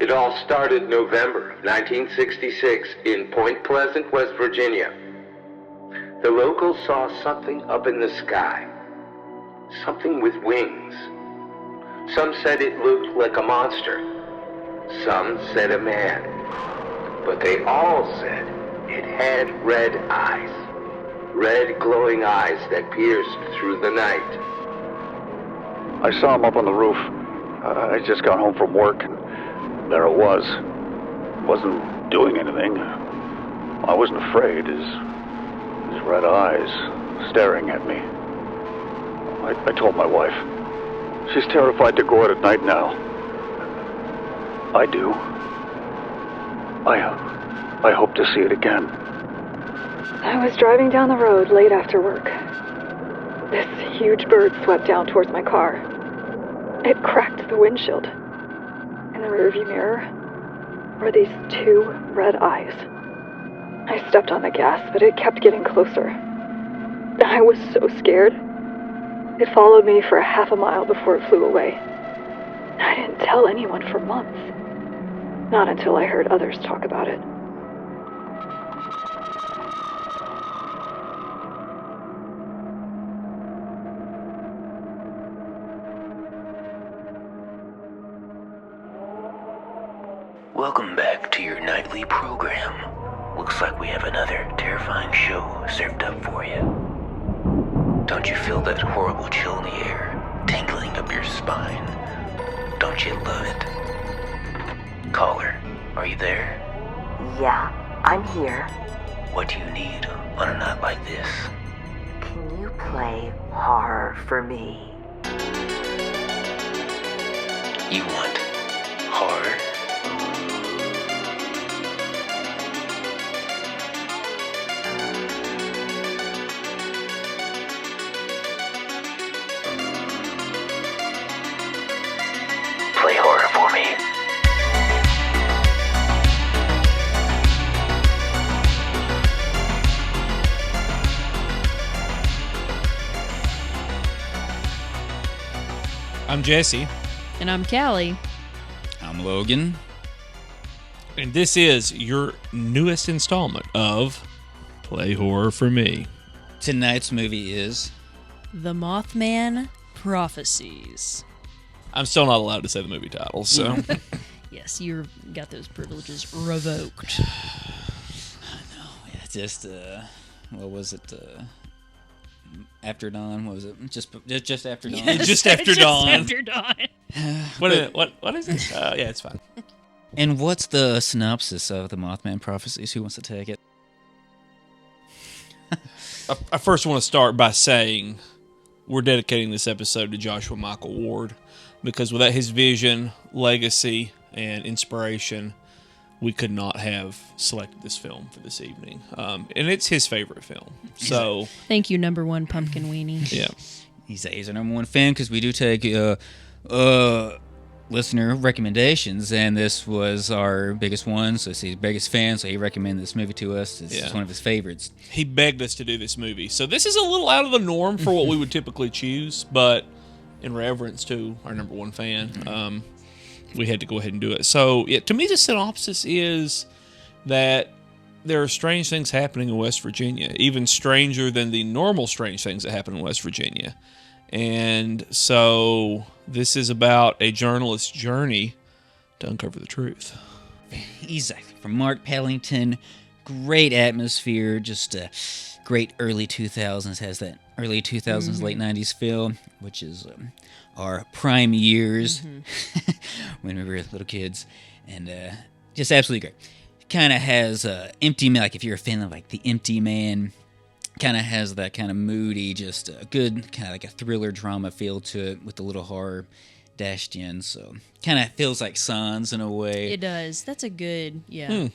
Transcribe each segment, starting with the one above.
It all started November of 1966 in Point Pleasant, West Virginia. The locals saw something up in the sky. Something with wings. Some said it looked like a monster. Some said a man. But they all said it had red eyes. Red glowing eyes that pierced through the night. I saw him up on the roof. I just got home from work, and there it was. Wasn't doing anything. I wasn't afraid. His red eyes staring at me. I told my wife. She's terrified to go out at night now. I do. I hope to see it again. I was driving down the road late after work. This huge bird swept down towards my car. It cracked the windshield. In the rearview mirror were these two red eyes. I stepped on the gas, but it kept getting closer. I was so scared. It followed me for half a mile before it flew away. I didn't tell anyone for months. Not until I heard others talk about it. Welcome back to your nightly program. Looks like we have another terrifying show served up for you. Don't you feel that horrible chill in the air, tingling up your spine? Don't you love it? Caller, are you there? Yeah, I'm here. What do you need on a night like this? Can you play horror for me? You want horror? Play horror for me. I'm Jesse. And I'm Callie. I'm Logan. And this is your newest installment of Play Horror for Me. Tonight's movie is The Mothman Prophecies. I'm still not allowed to say the movie title, so. Yes, you got those privileges revoked. I know. Yeah, just what was it? After dawn? What was it? Just after dawn. Yes, Just after dawn. After dawn. What is it? Yeah, it's fine. And what's the synopsis of the Mothman Prophecies? Who wants to take it? I first want to start by saying we're dedicating this episode to Joshua Michael Ward, because without his vision, legacy, and inspiration, we could not have selected this film for this evening. And it's his favorite film. So Thank you, number one pumpkin weenie. yeah. He's our number one fan because we do take listener recommendations, and this was our biggest one. So he's the biggest fan, so he recommended this movie to us. It's one of his favorites. He begged us to do this movie. So this is a little out of the norm for what we would typically choose, but in reverence to our number one fan, we had to go ahead and do it. So to me, the synopsis is that there are strange things happening in West Virginia, even stranger than the normal strange things that happen in West Virginia. And so this is about a journalist's journey to uncover the truth. Exactly. From Mark Pellington, great atmosphere, just great early 2000s, has that early 2000s, late 90s feel, which is our prime years when we were little kids, and just absolutely great. Kind of has Empty Man, like if you're a fan of like The Empty Man, kind of has that kind of moody, just a good kind of like a thriller drama feel to it with a little horror dashed in. So kind of feels like Signs in a way. It does. That's a good, yeah.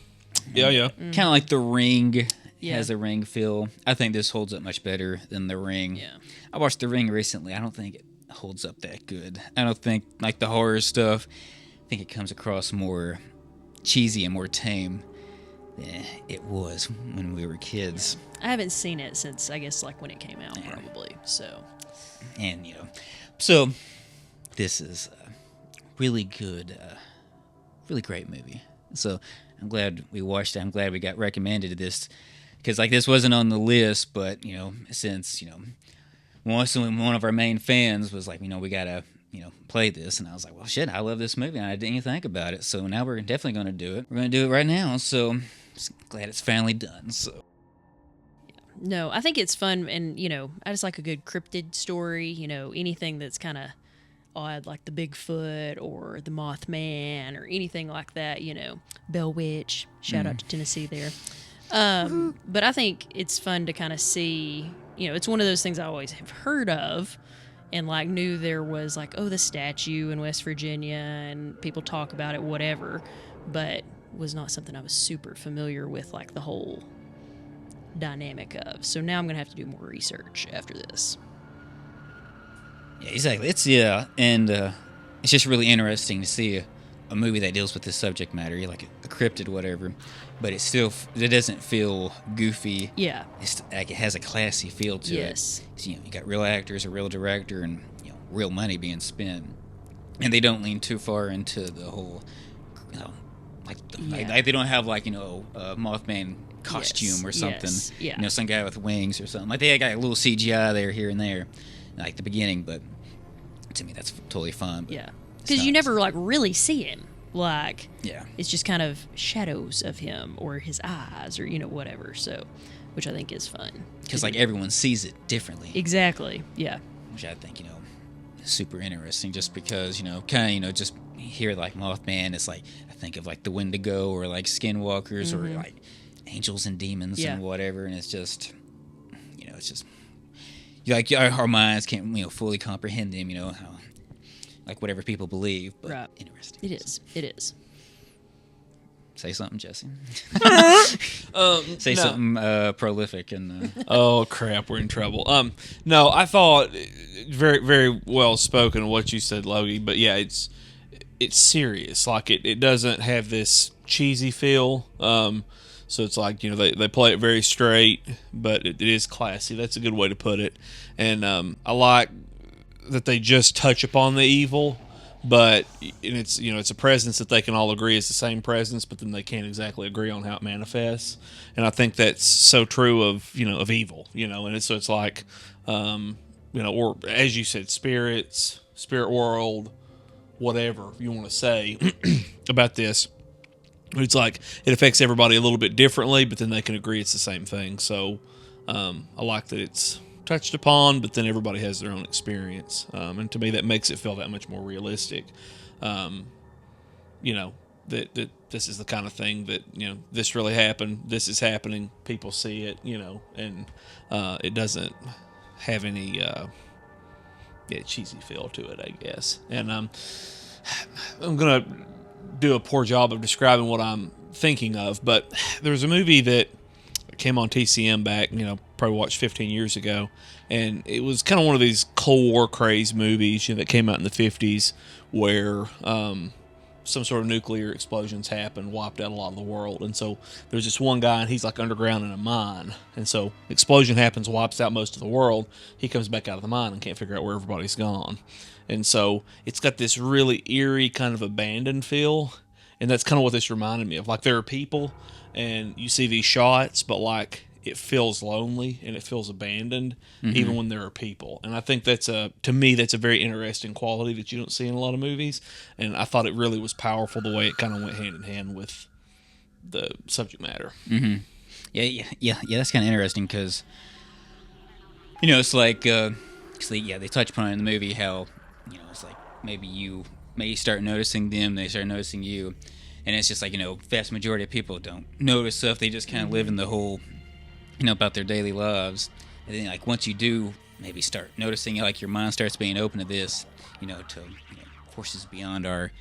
Yeah. Kind of like The Ring has a Ring feel. I think this holds up much better than The Ring. Yeah. I watched The Ring recently. I don't think it holds up that good. I don't think, like the horror stuff, I think it comes across more cheesy and more tame than it was when we were kids. I haven't seen it since, I guess, like when it came out, probably. So, And, so this is a really good really great movie. So I'm glad we watched it. I'm glad we got recommended this, because like this wasn't on the list, but since one of our main fans was like, we gotta play this, and I was like, well, shit, I love this movie, and I didn't even think about it. So now we're definitely gonna do it. We're gonna do it right now. So just glad it's finally done. So. No, I think it's fun, and I just like a good cryptid story. Anything that's kind of odd, like the Bigfoot or the Mothman or anything like that. Bell Witch. Shout out to Tennessee there. But I think it's fun to kind of see. It's one of those things I always have heard of, and like knew there was like, the statue in West Virginia, and people talk about it, whatever, but was not something I was super familiar with, like the whole dynamic of. So now I'm gonna have to do more research after this. Yeah, exactly. And it's just really interesting to see a movie that deals with this subject matter, like a cryptid, whatever, but it doesn't feel goofy. Yeah, it's like it has a classy feel to it. Yes. You got real actors, a real director, and real money being spent, and they don't lean too far into the whole, like they don't have like a Mothman costume or something. Yes. Yeah. Some guy with wings or something. Like they got a little CGI there, here and there, like the beginning. But to me, that's totally fun. Yeah, because you never like really see him. Like, yeah, it's just kind of shadows of him or his eyes or Mm-hmm. whatever. So, which I think is fun because like everyone sees it differently. Exactly. Yeah. Which I think is super interesting. Just because kind of just hear like Mothman, it's like I think of like the Wendigo or like Skinwalkers or like angels and demons and whatever, and it's just it's just like our minds can't fully comprehend them, how like whatever people believe, but right. Interesting. It is. It is. Say something, Jesse. Say something prolific and. Oh crap, we're in trouble. No, I thought very, very well spoken what you said, Logie. But yeah, it's serious. Like it doesn't have this cheesy feel. So it's like they play it very straight, but it is classy. That's a good way to put it. And I like that they just touch upon the evil. But it's it's a presence that they can all agree is the same presence, but then they can't exactly agree on how it manifests. And I think that's so true of of evil, and it's like or as you said, spirits, spirit world, whatever you want to say about this. It's like it affects everybody a little bit differently, but then they can agree it's the same thing. So I like that it's touched upon, but then everybody has their own experience, and to me that makes it feel that much more realistic. That this is the kind of thing that this really happened, this is happening, people see it, and it doesn't have any cheesy feel to it, I guess. And I'm gonna do a poor job of describing what I'm thinking of, but there's a movie that came on TCM back, probably watched 15 years ago, and it was kind of one of these Cold War craze movies that came out in the 50s where some sort of nuclear explosions happened, wiped out a lot of the world. And so there's this one guy, and he's like underground in a mine, and so explosion happens, wipes out most of the world. He comes back out of the mine and can't figure out where everybody's gone. And so it's got this really eerie kind of abandoned feel, and that's kind of what this reminded me of. Like there are people, and you see these shots, but like it feels lonely and it feels abandoned, even when there are people. And I think to me, that's a very interesting quality that you don't see in a lot of movies. And I thought it really was powerful the way it kind of went hand in hand with the subject matter. Mm-hmm. Yeah. That's kind of interesting because, it's like, they touch upon it in the movie how, it's like maybe you may start noticing them, they start noticing you. And it's just like, vast majority of people don't notice stuff. They just kind of live in the whole, about their daily lives. And then, like, once you do maybe start noticing, like, your mind starts being open to this, to forces beyond our,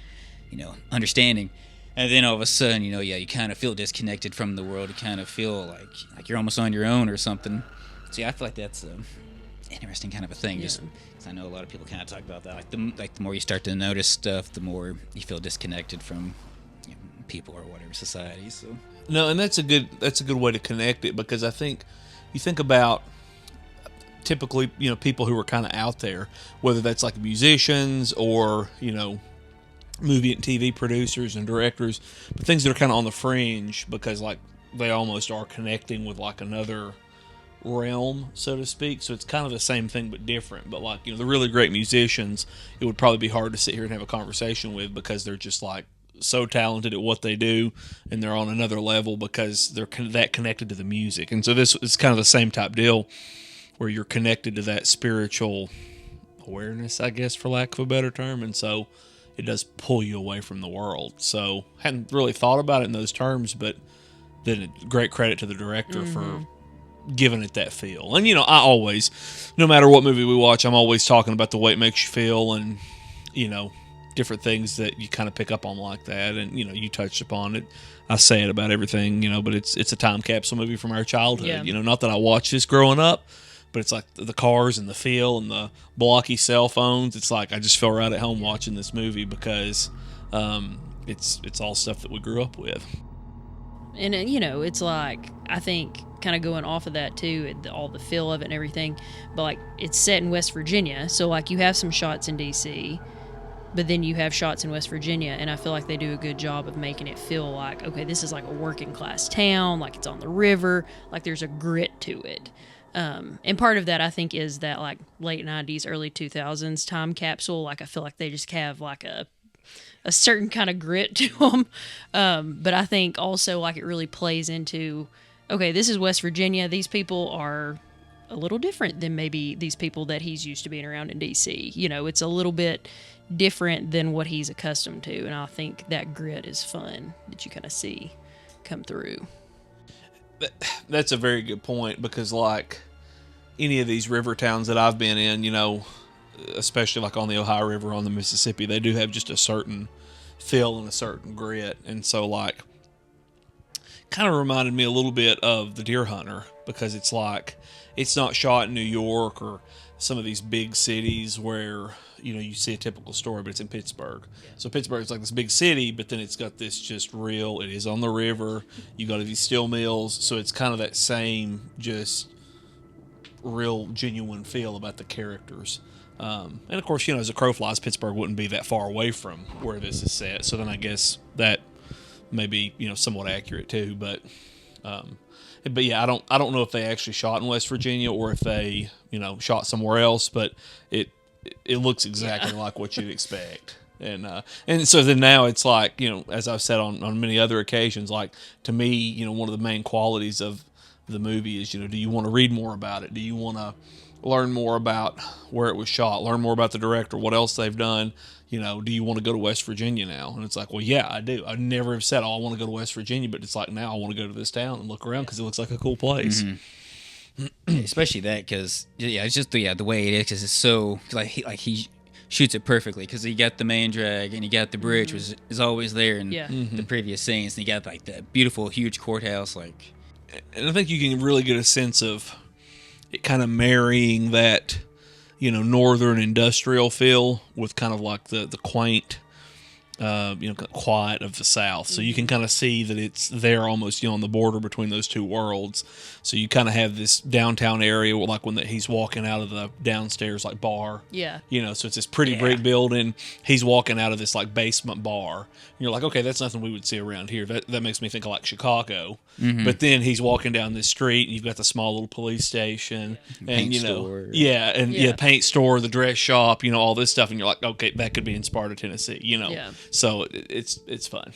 understanding. And then all of a sudden, you kind of feel disconnected from the world. You kind of feel like you're almost on your own or something. So, yeah, I feel like that's an interesting kind of a thing. Yeah. Just 'cause I know a lot of people kind of talk about that. Like the more you start to notice stuff, the more you feel disconnected from people or whatever society. So no, and that's a good way to connect it, because I think you think about typically people who are kind of out there, whether that's like musicians or movie and TV producers and directors, but things that are kind of on the fringe because like they almost are connecting with like another realm, so to speak. So it's kind of the same thing but different. But like, the really great musicians, it would probably be hard to sit here and have a conversation with because they're just like so talented at what they do, and they're on another level because they're that connected to the music. And so this is kind of the same type deal where you're connected to that spiritual awareness, I guess, for lack of a better term. And so it does pull you away from the world. So hadn't really thought about it in those terms, but then great credit to the director for giving it that feel. And, I always, no matter what movie we watch, I'm always talking about the way it makes you feel and, different things that you kind of pick up on like that. And, you touched upon it. I say it about everything, but it's a time capsule movie from our childhood. Yeah. Not that I watched this growing up, but it's like the cars and the feel and the blocky cell phones. It's like I just feel right at home watching this movie because it's all stuff that we grew up with. And, it's like, I think, kind of going off of that, too, all the feel of it and everything, but, like, it's set in West Virginia, so, like, you have some shots in D.C., but then you have shots in West Virginia, and I feel like they do a good job of making it feel like, okay, this is like a working-class town, like it's on the river, like there's a grit to it. And part of that, I think, is that, like, late 90s, early 2000s time capsule, like, I feel like they just have, like, a certain kind of grit to them. But I think also, like, it really plays into, okay, this is West Virginia. These people are a little different than maybe these people that he's used to being around in D.C. It's a little bit different than what he's accustomed to. And I think that grit is fun that you kind of see come through. That's a very good point because, like, any of these river towns that I've been in, especially like on the Ohio River, on the Mississippi, they do have just a certain feel and a certain grit. And so, like, kind of reminded me a little bit of The Deer Hunter because it's like, it's not shot in New York or some of these big cities where, you see a typical story, but it's in Pittsburgh. Yeah. So Pittsburgh is like this big city, but then it's got this just real, it is on the river. You go to these steel mills. So it's kind of that same just real genuine feel about the characters. And of course, as a crow flies, Pittsburgh wouldn't be that far away from where this is set. So then I guess that may be, somewhat accurate too. But yeah, I don't know if they actually shot in West Virginia or if they, shot somewhere else, but it looks exactly like what you'd expect. And so then now it's like, as I've said on many other occasions, like, to me, one of the main qualities of the movie is, do you want to read more about it? Do you want to learn more about where it was shot, learn more about the director, what else they've done? Do you want to go to West Virginia now? And it's like, well, yeah, I do. I never have said, I want to go to West Virginia, but it's like, now I want to go to this town and look around because it looks like a cool place. Mm-hmm. Especially that, because it's just the way it is. Cause it's so like he shoots it perfectly because you got the main drag and you got the bridge, which is always there in the previous scenes, and you got like that beautiful huge courthouse. Like, and I think you can really get a sense of it kind of marrying that, northern industrial feel with kind of like the quaint, quiet of the South. So you can kind of see that it's there almost, on the border between those two worlds. So you kind of have this downtown area, like when he's walking out of the downstairs like bar. Yeah. So it's this pretty brick building. He's walking out of this like basement bar. And you're like, okay, that's nothing we would see around here. That makes me think of like Chicago. Mm-hmm. But then he's walking down this street, and you've got the small little police station, and paint store. Paint store, the dress shop, all this stuff, and you're like, okay, that could be in Sparta, Tennessee. Yeah. So it's fun.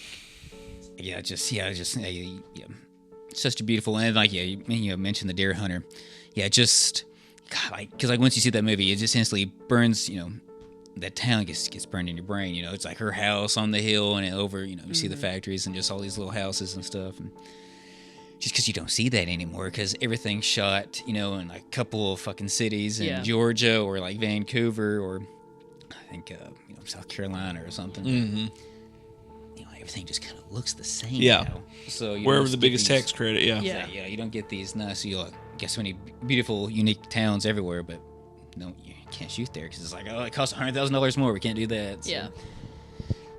Such a beautiful, and like you mentioned the Deer Hunter, just God, because once you see that movie, it just instantly burns. That town gets burned in your brain. It's like her house on the hill, and over. You see the factories and just all these little houses and stuff, and just because you don't see that anymore, because everything's shot, in like a couple of fucking cities in Georgia or like Vancouver or I think South Carolina or something. Mm-hmm. Everything just kind of looks the same now. So wherever the biggest tax credit, you don't get these nice, get so many beautiful, unique towns everywhere, but no, you can't shoot there because it's like, it costs $100,000 more. We can't do that. So.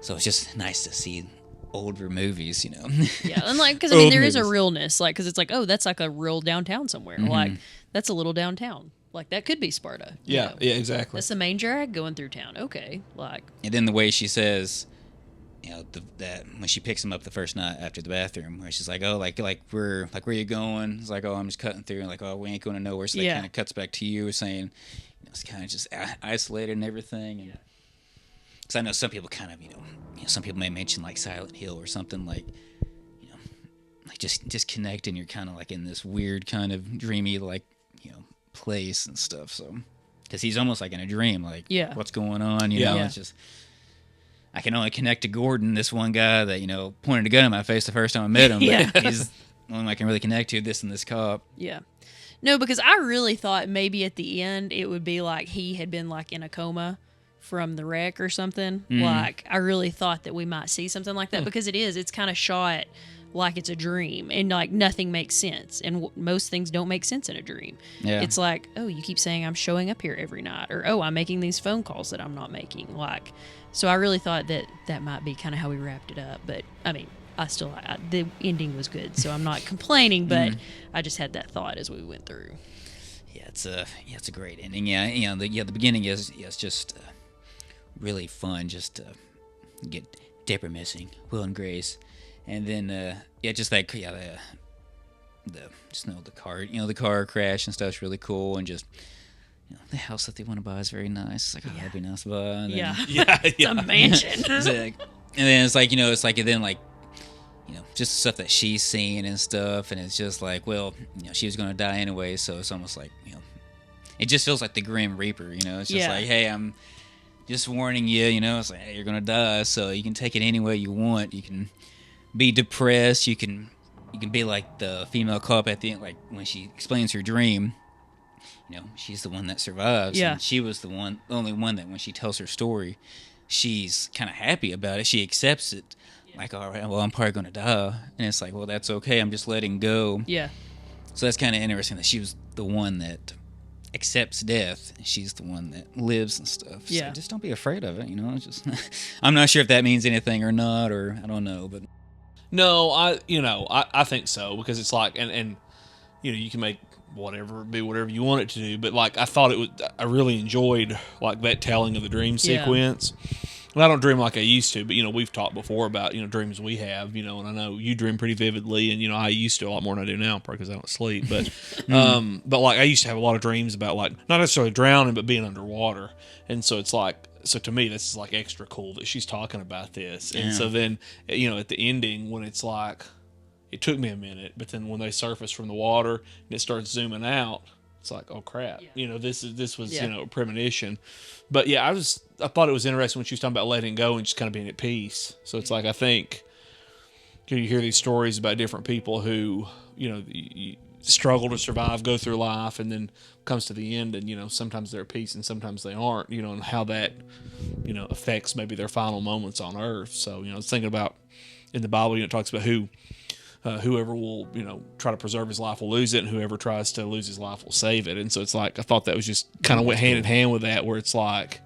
So it's just nice to see older movies, Yeah, and like, because there is a realness, like, because it's like, that's like a real downtown somewhere. Mm-hmm. Like, that's a little downtown. Like, that could be Sparta. Yeah, exactly. That's the main drag going through town. Okay, like. And then the way she says, that when she picks him up the first night after the bathroom, where she's like, oh, like where you going? It's like, oh, I'm just cutting through, and like, oh, we ain't going nowhere. So that kind of cuts back to you saying, it's kind of just isolated and everything. And because I know some people kind of, some people may mention like Silent Hill or something like, like just connecting. You're kind of like in this weird kind of dreamy like, place and stuff. So because he's almost like in a dream, like what's going on, you know? It's just. I can only connect to Gordon, this one guy that, pointed a gun at my face the first time I met him. But he's the one I can really connect to, this cop. Yeah. No, because I really thought maybe at the end it would be like he had been like in a coma from the wreck or something. Like, I really thought that we might see something like that because it's kind of shot like it's a dream and like nothing makes sense. And most things don't make sense in a dream. Yeah. It's like, oh, you keep saying I'm showing up here every night, or, oh, I'm making these phone calls that I'm not making. Like, so I really thought that might be kind of how we wrapped it up. But I mean, the ending was good, so I'm not complaining, but I just had that thought as we went through. Yeah, it's a great ending. Yeah, the beginning is just really fun. Just get Deborah missing, Will and Grace, and then just like the car, the car crash and stuff's really cool, and just. The house that they want to buy is very nice. It's like, that'd be nice to buy. And then, it's a mansion. And then it's like, and then like, just stuff that she's seeing and stuff, and it's just like, well, she was going to die anyway, so it's almost like, it just feels like the Grim Reaper, it's just like, hey, I'm just warning you, it's like, hey, you're going to die, so you can take it any way you want. You can be depressed, you can be like the female cop at the end, like when she explains her dream. She's the one that survives. Yeah. And she was the only one that when she tells her story, she's kind of happy about it. She accepts it. Like, all right, well, I'm probably going to die. And it's like, well, that's okay. I'm just letting go. Yeah. So that's kind of interesting that she was the one that accepts death. And she's the one that lives and stuff. So just don't be afraid of it, It's just, I'm not sure if that means anything or not, or I don't know. But no, I think so, because it's like, and you can make be whatever you want it to do, but like I really enjoyed like that telling of the dream sequence. Well, I don't dream like I used to, but we've talked before about dreams we have, and I know you dream pretty vividly, and I used to a lot more than I do now, probably because I don't sleep, but but like I used to have a lot of dreams about like not necessarily drowning, but being underwater, and so it's like, so to me this is like extra cool that she's talking about this, and so then at the ending when it's like. It took me a minute, but then when they surface from the water and it starts zooming out, it's like, oh crap! This was a premonition. But yeah, I thought it was interesting when she was talking about letting go and just kind of being at peace. So it's like I think you hear these stories about different people who you struggle to survive, go through life, and then comes to the end, and sometimes they're at peace and sometimes they aren't. And how that affects maybe their final moments on Earth. So I was thinking about in the Bible, it talks about whoever will, try to preserve his life will lose it, and whoever tries to lose his life will save it. And so it's like, I thought that was just kind of went hand in hand with that, where it's like,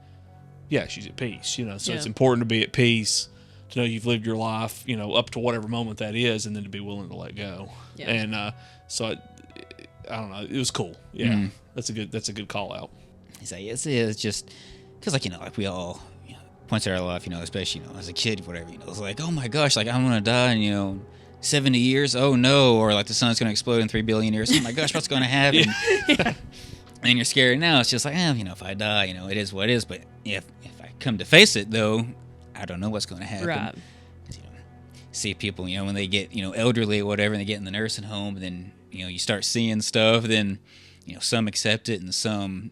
yeah, she's at peace, so it's important to be at peace, to know you've lived your life, up to whatever moment that is, and then to be willing to let go. Yeah. And so I don't know, it was cool. Yeah, that's a good call out. It's just because like we all points in our life, especially as a kid, whatever, it's like, oh my gosh, like I'm gonna die, and 70 years, oh no, or like the sun's going to explode in 3 billion years, oh my gosh, what's going to happen? And you're scared. Now it's just like, if I die, it is what it is, but if I come to face it, though, I don't know what's going to happen. Right. See people, when they get, elderly or whatever, and they get in the nursing home, and then, you start seeing stuff, then, some accept it, and some,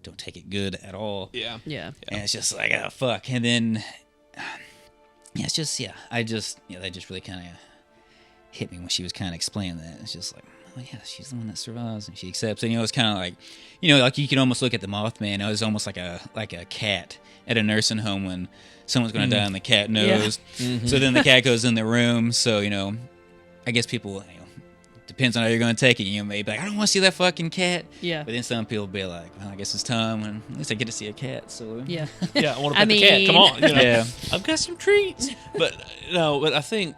don't take it good at all. Yeah. And it's just like, oh, fuck. And then... Yeah, it's just, that just really kind of hit me when she was kind of explaining that. It's just like, oh yeah, she's the one that survives, and she accepts it. It's kind of like, like you can almost look at the Mothman. It was almost like a cat at a nursing home when someone's going to die and the cat knows. Yeah. Mm-hmm. So then the cat goes in the room. So, I guess people, depends on how you're going to take it. Maybe like, I don't want to see that fucking cat. Yeah. But then some people be like, well, I guess it's time, and at least I get to see a cat. So yeah, I want to pet the cat. Come on, Yeah, I've got some treats. But but I think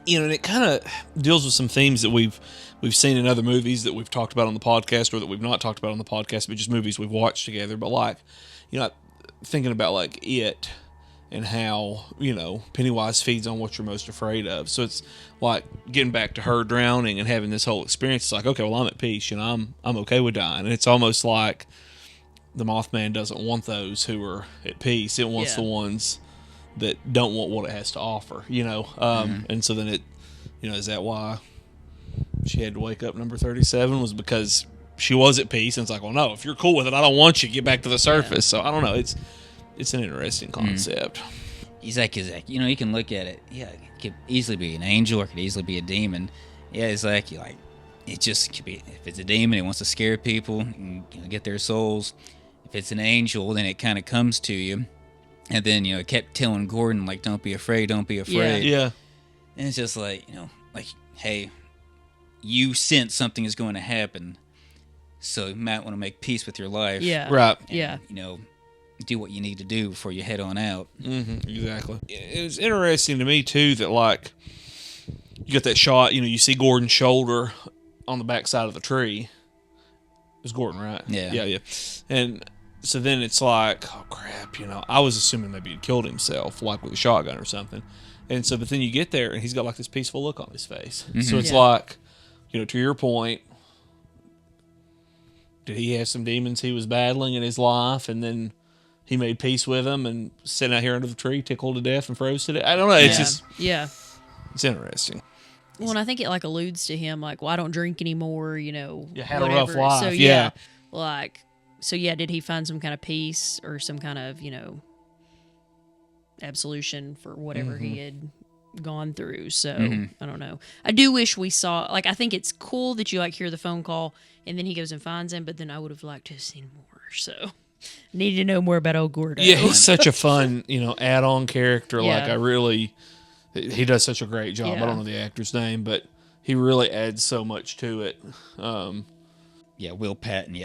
and it kind of deals with some themes that we've seen in other movies that we've talked about on the podcast, or that we've not talked about on the podcast, but just movies we've watched together. But like, thinking about like It. and how, Pennywise feeds on what you're most afraid of. So it's like getting back to her drowning and having this whole experience. It's like, okay, well, I'm at peace, I'm okay with dying. And it's almost like the Mothman doesn't want those who are at peace. It wants the ones that don't want what it has to offer, And so then it, is that why she had to wake up number 37, was because she was at peace, and it's like, well, no, if you're cool with it, I don't want you, get back to the surface. So I don't know, it's an interesting concept. He's like, you can look at it, it could easily be an angel, or it could easily be a demon. It's like, it just could be, if it's a demon, it wants to scare people and get their souls. If it's an angel, then it kind of comes to you. And then, it kept telling Gordon, like, don't be afraid, don't be afraid. Yeah. And it's just like, like, hey, you sense something is going to happen, so you might want to make peace with your life. Yeah. Right. And, do what you need to do before you head on out. Mm-hmm, exactly. It's interesting to me, too, that, like, you get that shot, you see Gordon's shoulder on the backside of the tree. It was Gordon, right? Yeah. And so then it's like, oh, crap, I was assuming maybe he'd killed himself, like with a shotgun or something. And so, but then you get there, and he's got, like, this peaceful look on his face. Mm-hmm. So it's like, to your point, did he have some demons he was battling in his life, and then he made peace with them and sitting out here under the tree, tickled to death and froze to death? I don't know. It's just... Yeah. It's interesting. Well, and I think it, like, alludes to him, like, well, I don't drink anymore, You had whatever. a rough life. So, yeah. Did he find some kind of peace or some kind of, absolution for whatever he had gone through? So, I don't know. I do wish we saw, like, I think it's cool that you, like, hear the phone call and then he goes and finds him, but then I would have liked to have seen more, so... Need to know more about old Gordo. Yeah, he's such a fun, add-on character. Yeah. Like, he does such a great job. Yeah. I don't know the actor's name, but he really adds so much to it. Will Patton,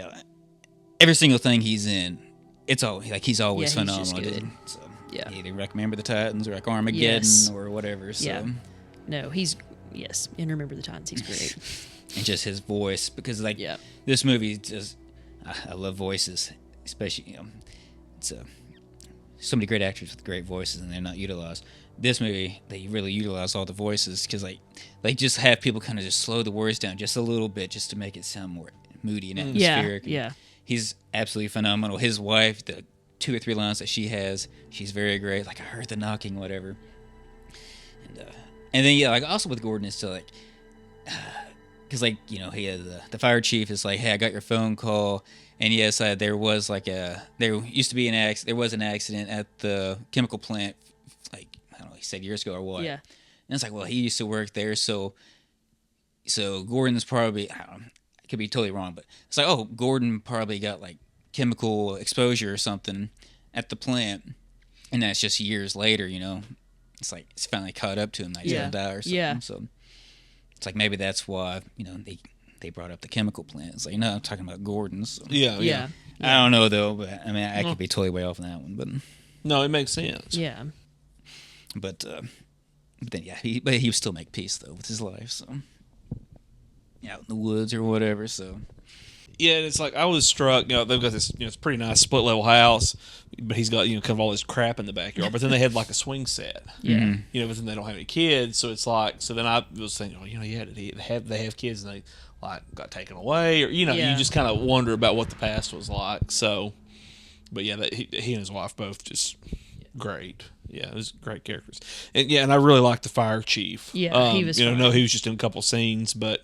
every single thing he's in, it's all like he's always phenomenal. He's just good. So, Yeah. like Remember the Titans or like Armageddon or whatever. So. Yeah. No, and Remember the Titans, he's great. And just his voice, because this movie just, I love voices. Especially, it's so many great actors with great voices, and they're not utilized. This movie, they really utilize all the voices, because they just have people kind of just slow the words down just a little bit, just to make it sound more moody and atmospheric. Yeah. He's absolutely phenomenal. His wife, the 2 or 3 lines that she has, she's very great. Like, I heard the knocking, whatever. And then like also with Gordon, it's still like, because he had the fire chief is like, hey, I got your phone call. And yes, there was there used to be there was an accident at the chemical plant, like, I don't know, he said years ago or what. Yeah. And it's like, well, he used to work there, so Gordon's probably, I don't know, I could be totally wrong, but it's like, oh, Gordon probably got like chemical exposure or something at the plant, and that's just years later, It's like it's finally caught up to him, like he's gonna die or something. Yeah. So it's like maybe that's why, they brought up the chemical plant. It's like, no, I'm talking about Gordon. So. Yeah. I don't know, though, but I mean, I could be totally way off on that one. But no, it makes sense. Yeah. But then, he would still make peace, though, with his life. So, out in the woods or whatever, so. Yeah, and it's like, I was struck, they've got this, it's a pretty nice split-level house, but he's got, kind of all this crap in the backyard. But then they had, like, a swing set. Yeah. But then they don't have any kids, so it's like, so then I was thinking, did they have kids and they, like, got taken away? Or, you just kind of wonder about what the past was like. So, but yeah, he and his wife both just great. Yeah, it was great characters. And I really liked the fire chief. Yeah, he was fun. No, he was just in a couple scenes, but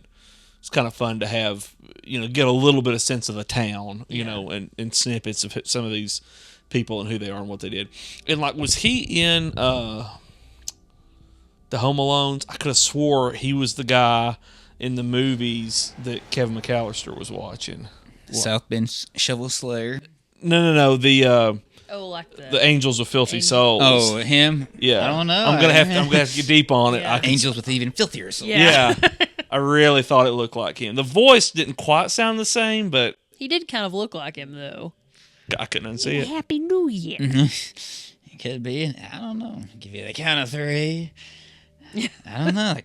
it's kind of fun to have, get a little bit of sense of the town, and snippets of some of these people and who they are and what they did. And, like, was he in the Home Alones? I could have swore he was the guy in the movies that Kevin McAllister was watching. South Bend Shovel Slayer. No. The like the Angels of Filthy Souls. Oh, him? Yeah. I don't know. I'm gonna have to get deep on it. Yeah. Angels with even filthier souls. Yeah. I really thought it looked like him. The voice didn't quite sound the same, but he did kind of look like him, though. I couldn't unsee it. Happy New Year. It could be. I don't know. Give you the count of 3. I don't know. I'm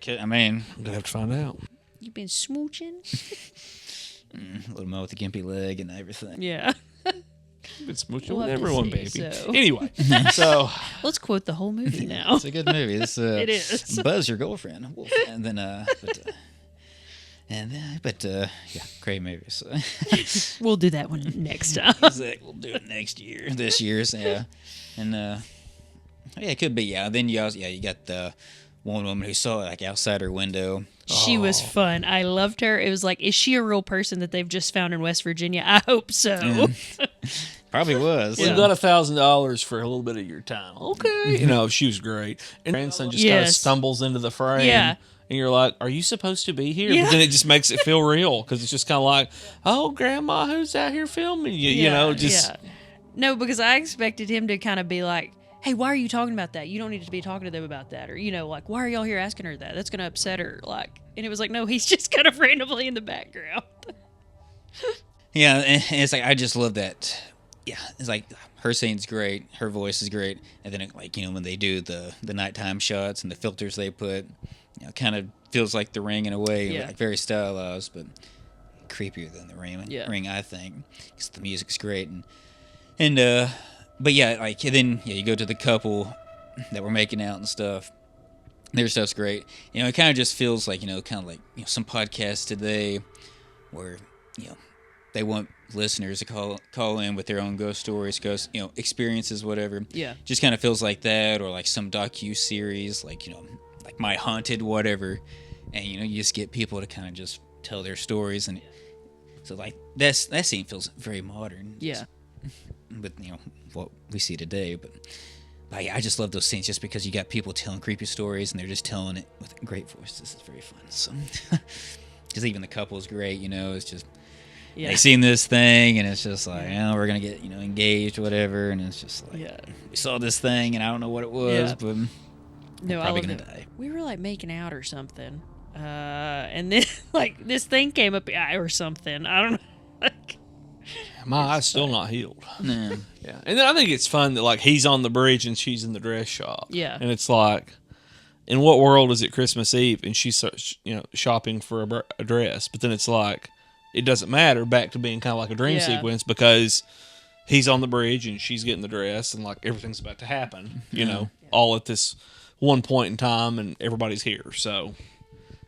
gonna have to find out. You been smooching? A little more with the gimpy leg and everything. Yeah. Been smooching We'll with have to everyone, see, baby. so. Anyway, so Let's quote the whole movie now. It's a good movie. It's, It is. Buzz, your girlfriend. Wolf. And then, yeah, great movie. So. We'll do that one next time. Exactly. We'll do it next year. This year's, yeah. And, yeah, it could be, yeah. Then you also, you got the one woman who saw it, like, outside her window. She was fun. I loved her. It was like, is she a real person that they've just found in West Virginia? I hope so. Probably was. we've got $1,000 for a little bit of your time. Okay, she was great. And grandson just kind of Yes. stumbles into the frame. Yeah. And you're like, are you supposed to be here? Yeah. But then it just makes it feel real because it's just kind of like, oh, grandma, who's out here filming you? Yeah. No, because I expected him to kind of be like, hey, why are you talking about that? You don't need to be talking to them about that. Or, like, why are y'all here asking her that? That's going to upset her. Like, and it was like, no, he's just kind of randomly in the background. Yeah, and it's like, I just love that. Yeah, it's like, her scene's great, her voice is great, and then, when they do the nighttime shots and the filters they put, kind of feels like The Ring in a way, Yeah. like very stylized, but creepier than The Ring, Yeah. I think, because the music's great, but yeah, you go to the couple that were making out and stuff. Their stuff's great. It kind of just feels like, some podcasts today where, they want listeners to call in with their own ghost stories, ghost, experiences, whatever. Yeah. Just kind of feels like that, or like some docu-series, like My Haunted, whatever. And, you just get people to kind of just tell their stories. And so, that scene feels very modern. Yeah. With, what we see today. But yeah, I just love those scenes just because you got people telling creepy stories and they're just telling it with great voices. It's very fun. So, because even the couple's great, it's just, they seen this thing and it's just like, we're going to get, engaged, whatever. And it's just like, we saw this thing and I don't know what it was, but No, probably I going love to it. die. We were like making out or something. And then like this thing came up or something. I don't know. Like, my eye's still not healed. No. Yeah, and then I think it's fun that he's on the bridge and she's in the dress shop. Yeah. And it's like, in what world is it Christmas Eve and she's shopping for a dress? But then it's like, it doesn't matter. Back to being kind of like a dream sequence because he's on the bridge and she's getting the dress and everything's about to happen. All at this one point in time and everybody's here. So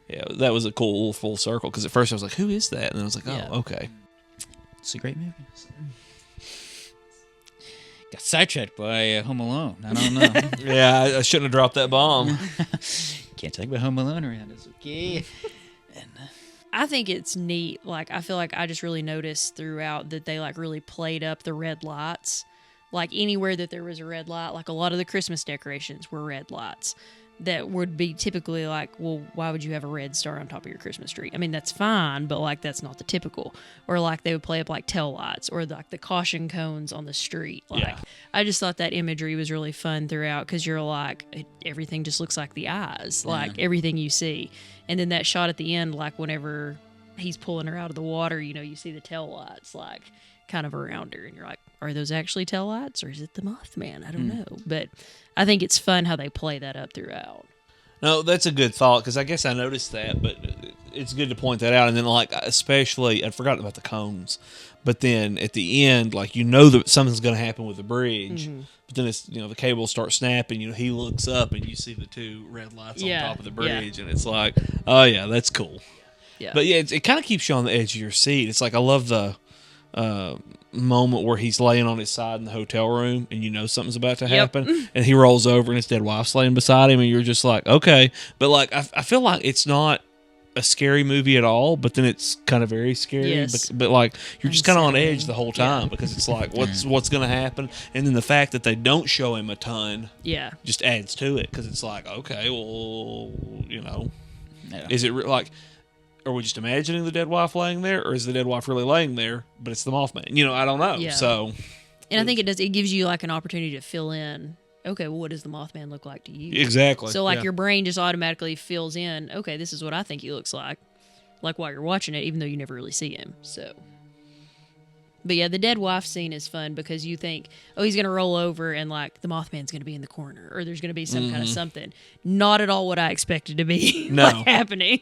yeah, that was a cool little full circle because at first I was like, who is that? And then I was like, oh, okay. It's a great movie. Got sidetracked by Home Alone. I don't know. Yeah, I shouldn't have dropped that bomb. Can't talk about Home Alone around us, okay? And, I think it's neat. I feel like I just really noticed throughout that they really played up the red lights. Anywhere that there was a red light, a lot of the Christmas decorations were red lights that would be typically well, why would you have a red star on top of your Christmas tree? I mean, that's fine, but that's not the typical. Or they would play up tail lights or the caution cones on the street. I just thought that imagery was really fun throughout because you're everything just looks like the eyes, everything you see. And then that shot at the end, whenever he's pulling her out of the water, you see the tail lights kind of around her, and you're like, are those actually tail lights or is it the Mothman? I don't know, but I think it's fun how they play that up throughout. No, that's a good thought because I guess I noticed that, but it's good to point that out. And then especially, I'd forgotten about the cones, but then at the end, that something's going to happen with the bridge. Mm-hmm. But then it's the cables start snapping. He looks up and you see the two red lights on top of the bridge, and it's like, oh yeah, that's cool. Yeah, but yeah, it kind of keeps you on the edge of your seat. It's I love the moment where he's laying on his side in the hotel room and something's about to happen, and he rolls over and his dead wife's laying beside him, and you're just like, okay. But I feel like it's not a scary movie at all, but then it's kind of very scary. Yes. But you're just kind of on edge the whole time because it's what's going to happen, and then the fact that they don't show him a ton, just adds to it because it's okay, well, is it are we just imagining the dead wife laying there, or is the dead wife really laying there, but it's the Mothman? I don't know. Yeah. So, and I think it gives you an opportunity to fill in. Okay, well, what does the Mothman look like to you? Exactly. So your brain just automatically fills in. Okay, this is what I think he looks like while you're watching it, even though you never really see him. So, but yeah, the dead wife scene is fun because you think, oh, he's gonna roll over and the Mothman's gonna be in the corner, or there's gonna be some kind of something. Not at all what I expected to be no. happening.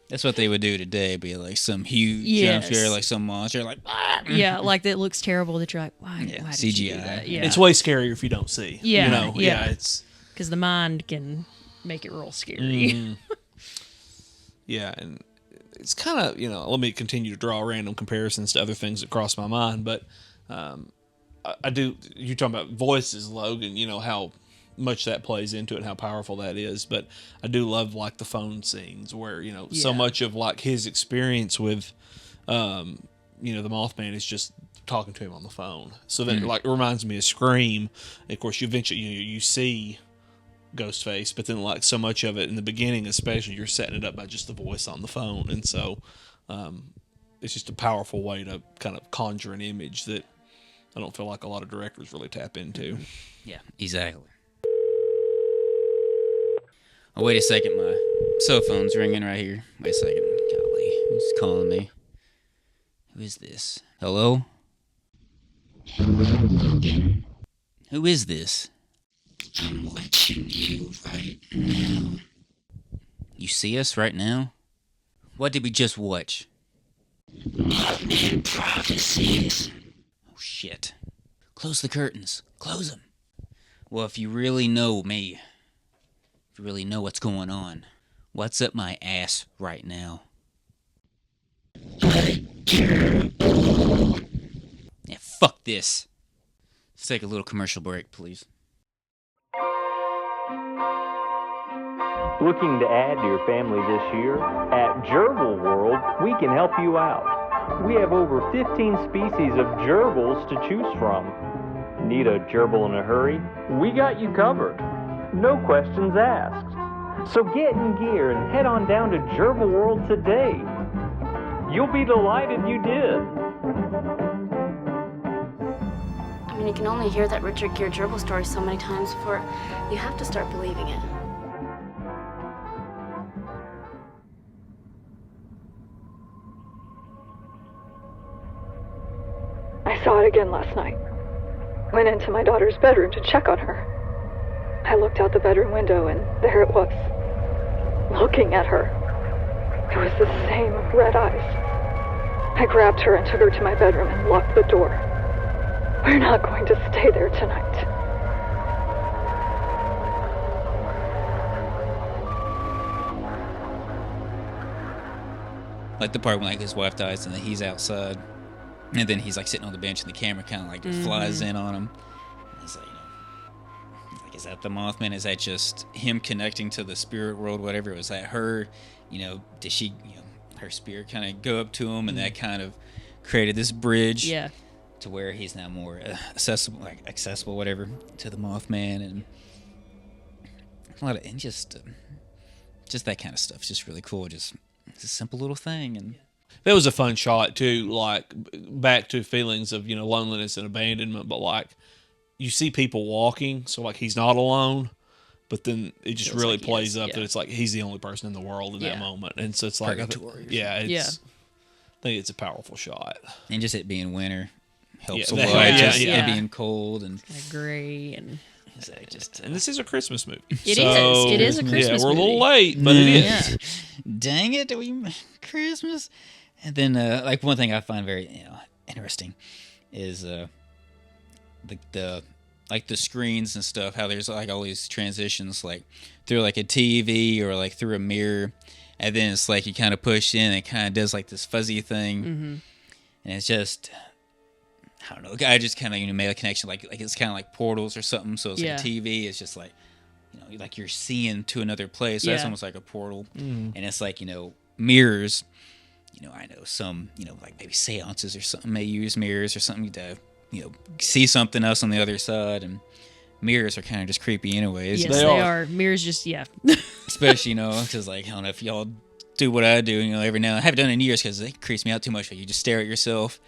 That's what they would do today. Be like some huge jump scare, like some monster, like yeah, like that looks terrible. That you're like, why did CGI. you do that? Yeah, It's way scarier if you don't see. Yeah, you know? yeah. It's because the mind can make it real scary. Mm-hmm. Yeah, and it's kind of, let me continue to draw random comparisons to other things that cross my mind, but I do, you're talking about voices, Logan, how much that plays into it and how powerful that is, but I do love, like, the phone scenes where, so much of, like, his experience with, the Mothman is just talking to him on the phone. So that, like, it reminds me of Scream. Of course, you eventually, you see Ghostface, but then, like, so much of it in the beginning, especially, you're setting it up by just the voice on the phone, and so it's just a powerful way to kind of conjure an image that I don't feel like a lot of directors really tap into. Yeah, exactly. Oh, wait a second, my cell phone's ringing right here. Wait a second, golly, who's calling me? Who is this? Hello? Who is this? I'm watching you right now. You see us right now? What did we just watch? Mothman Prophecies. Oh, shit. Close the curtains. Close them. Well, if you really know me, if you really know what's going on, what's up my ass right now? Yeah, fuck this. Let's take a little commercial break, please. Looking to add to your family this year? At Gerbil World, we can help you out. We have over 15 species of gerbils to choose from. Need a gerbil in a hurry? We got you covered. No questions asked. So get in gear and head on down to Gerbil World today. You'll be delighted you did. I mean, you can only hear that Richard Gere gerbil story so many times before you have to start believing it. I saw it again last night. Went into my daughter's bedroom to check on her. I looked out the bedroom window and there it was, looking at her. It was the same red eyes. I grabbed her and took her to my bedroom and locked the door. We're not going to stay there tonight. Like the part when like his wife dies and then he's outside, and then he's like sitting on the bench and the camera kind of like flies in on him. And it's like, like, is that the Mothman? Is that just him connecting to the spirit world? Whatever. Was that her? Did she? Her spirit kind of go up to him, and that kind of created this bridge. Yeah. To where he's now more accessible, whatever, to the Mothman, and a lot of, and just that kind of stuff. It's just really cool. Just it's a simple little thing, and that was a fun shot too. Like back to feelings of loneliness and abandonment, but like you see people walking, so like he's not alone, but then it just really like plays up that it's like he's the only person in the world in that moment, and so it's like I think it's a powerful shot, and just it being winter. Helps a lot. It being cold and kind of gray and and this is a Christmas movie. It is a Christmas movie. Yeah, we're a little late, but it is. Dang it, Christmas. And then like one thing I find very interesting is the like the screens and stuff, how there's like all these transitions like through like a TV or like through a mirror, and then it's like you kind of push in and it kind of does like this fuzzy thing, and it's just I don't know. I just kind of made a connection, like it's kind of like portals or something. So it's like a TV. It's just like like you're seeing to another place. So that's almost like a portal, and it's like mirrors. I know some like maybe seances or something may use mirrors or something to see something else on the other side, and mirrors are kind of just creepy anyways. Yes, they are. Mirrors just especially because like I don't know if y'all do what I do. Every now I haven't done it in years because it creeps me out too much. Like you just stare at yourself.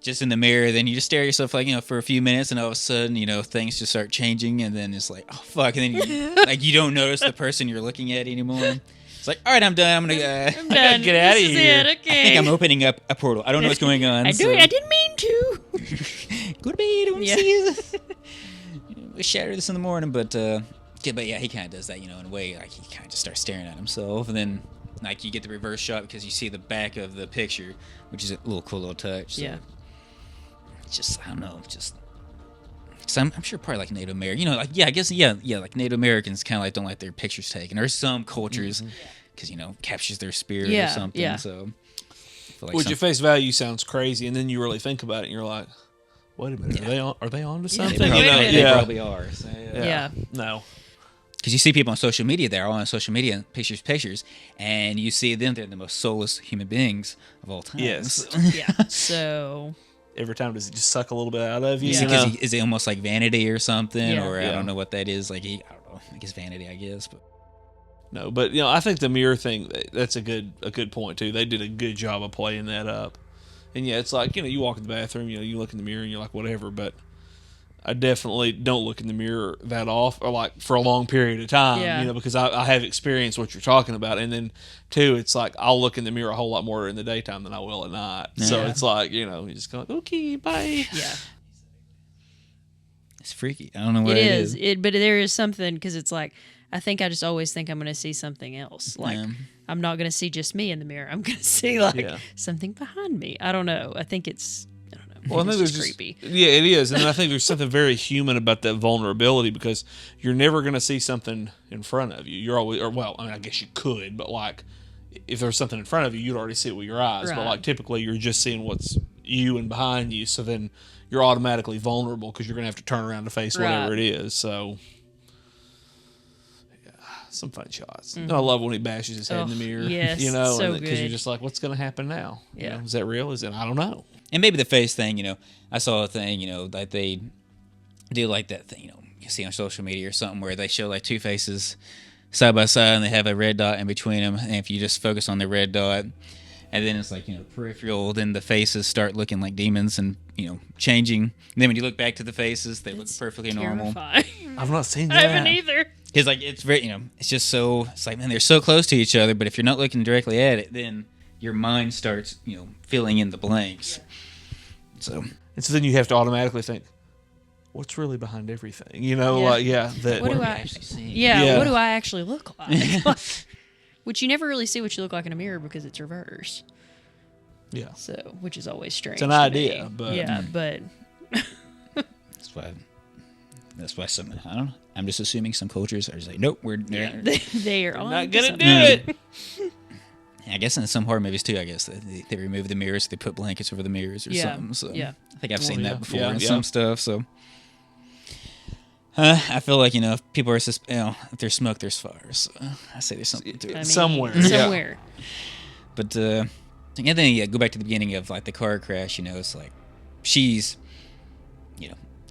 Just in the mirror, then you just stare at yourself like for a few minutes, and all of a sudden things just start changing, and then it's like oh fuck, and then you don't notice the person you're looking at anymore. It's like all right, I'm done. I'm gonna get out of here. Okay. I think I'm opening up a portal. I don't know what's going on. I didn't mean to. Go to bed. Don't see you. We'll shatter this in the morning, but he kind of does that, in a way. Like he kind of just starts staring at himself, and then like you get the reverse shot because you see the back of the picture, which is a little cool little touch. So Yeah. it's just, I don't know, just. Cause I'm sure probably like Native American, you know, like I guess like Native Americans kind of like don't like their pictures taken. There's some cultures because captures their spirit or something. Yeah. So, I feel like Which at face value sounds crazy, and then you really think about it, and you're like, "Wait a minute, are they on to something?" They probably are. So, Yeah. No. Because you see people on social media, they're all on social media, pictures, and you see them, they're the most soulless human beings of all time. Yes. Yeah. So. Every time does it just suck a little bit out of you? Yeah. Is it almost like vanity or something? Yeah. Or I don't know what that is. Like, I don't know. I guess vanity, I guess. But No, but I think the mirror thing, that's a good point too. They did a good job of playing that up. And yeah, it's like, you walk in the bathroom, you look in the mirror and you're like, whatever, but I definitely don't look in the mirror that often, or like for a long period of time, because I have experienced what you're talking about. And then, two, it's like I'll look in the mirror a whole lot more in the daytime than I will at night. Yeah. So it's like, you just go, okay, bye. Yeah. It's freaky. I don't know what it is. But there is something, because it's like, I think I just always think I'm going to see something else. Like, I'm not going to see just me in the mirror. I'm going to see, something behind me. I don't know. I think it's... Well, I think there's creepy. Yeah, it is, and I think there's something very human about that vulnerability, because you're never going to see something in front of you. You're always, I guess you could, but like if there's something in front of you, you'd already see it with your eyes. Right. But like typically, you're just seeing what's you and behind you. So then you're automatically vulnerable because you're going to have to turn around to face whatever it is. So. Some fun shots. Mm-hmm. I love when he bashes his head in the mirror. Yes, so because you're just like, what's going to happen now? Yeah, is that real? Is it? I don't know. And maybe the face thing. I saw a thing. That they do like that thing. You see on social media or something where they show like two faces side by side and they have a red dot in between them. And if you just focus on the red dot, and then it's like peripheral, then the faces start looking like demons and changing. And then when you look back to the faces, they look perfectly normal. I've not seen that. I haven't either. Because it's very, it's just so, it's like, man, they're so close to each other, but if you're not looking directly at it, then your mind starts, filling in the blanks. So then you have to automatically think, what's really behind everything? What do I actually see? Yeah, what do I actually look like? Which you never really see what you look like in a mirror because it's reverse. Yeah. So, which is always strange. It's an idea, but but that's why some, I don't know. I'm just assuming some cultures are just like, nope, they are not gonna do it. I guess in some horror movies too. I guess they remove the mirrors, they put blankets over the mirrors or something. So I think I've seen that before in some stuff. So I feel like if people are if there's smoke, there's fire. So I say there's something to it somewhere. But and then go back to the beginning of like the car crash. It's like she's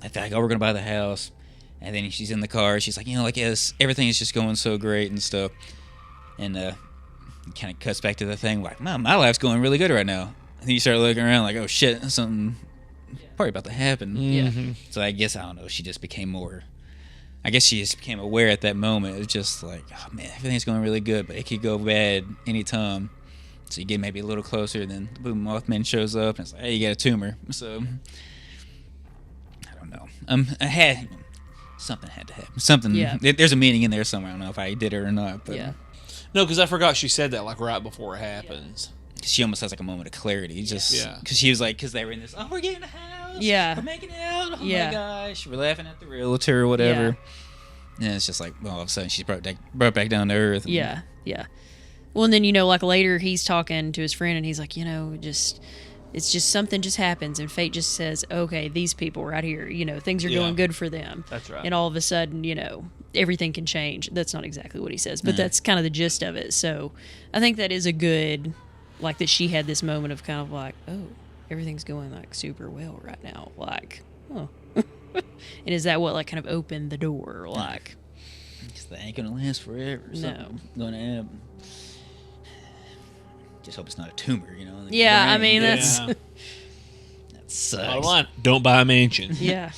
I feel like, we're gonna buy the house, and then she's in the car. She's like, yes, everything is just going so great and stuff, and it kind of cuts back to the thing like, my life's going really good right now. And then you start looking around like, oh shit, something probably about to happen. Mm-hmm. So I guess I don't know. She just became more. I guess she just became aware at that moment. It was just like, oh man, everything's going really good, but it could go bad anytime. So you get maybe a little closer, then boom, Mothman shows up, and it's like, hey, you got a tumor. So. No, something had to happen. Something. Yeah. There's a meaning in there somewhere. I don't know if I did it or not. But no, because I forgot she said that like right before it happens. She almost has like a moment of clarity, just because she was like, because they were in this. Oh, we're getting a house. Yeah. We're making out. Oh my gosh, we're laughing at the realtor or whatever. Yeah. And it's just like, well, all of a sudden she's brought back down to earth. Yeah. Well, and then like later he's talking to his friend and he's like, it's just something just happens and fate just says, okay, these people right here, things are going good for them. That's right. And all of a sudden, everything can change. That's not exactly what he says, but that's kind of the gist of it. So I think that is a good, like that she had this moment of kind of like, oh, everything's going like super well right now. Like, oh. And is that what like kind of opened the door? Like, because that ain't going to last forever. No. Going to happen. Just hope it's not a tumor, Yeah, I mean, that's... that sucks. Bottom line, don't buy a mansion. Yeah.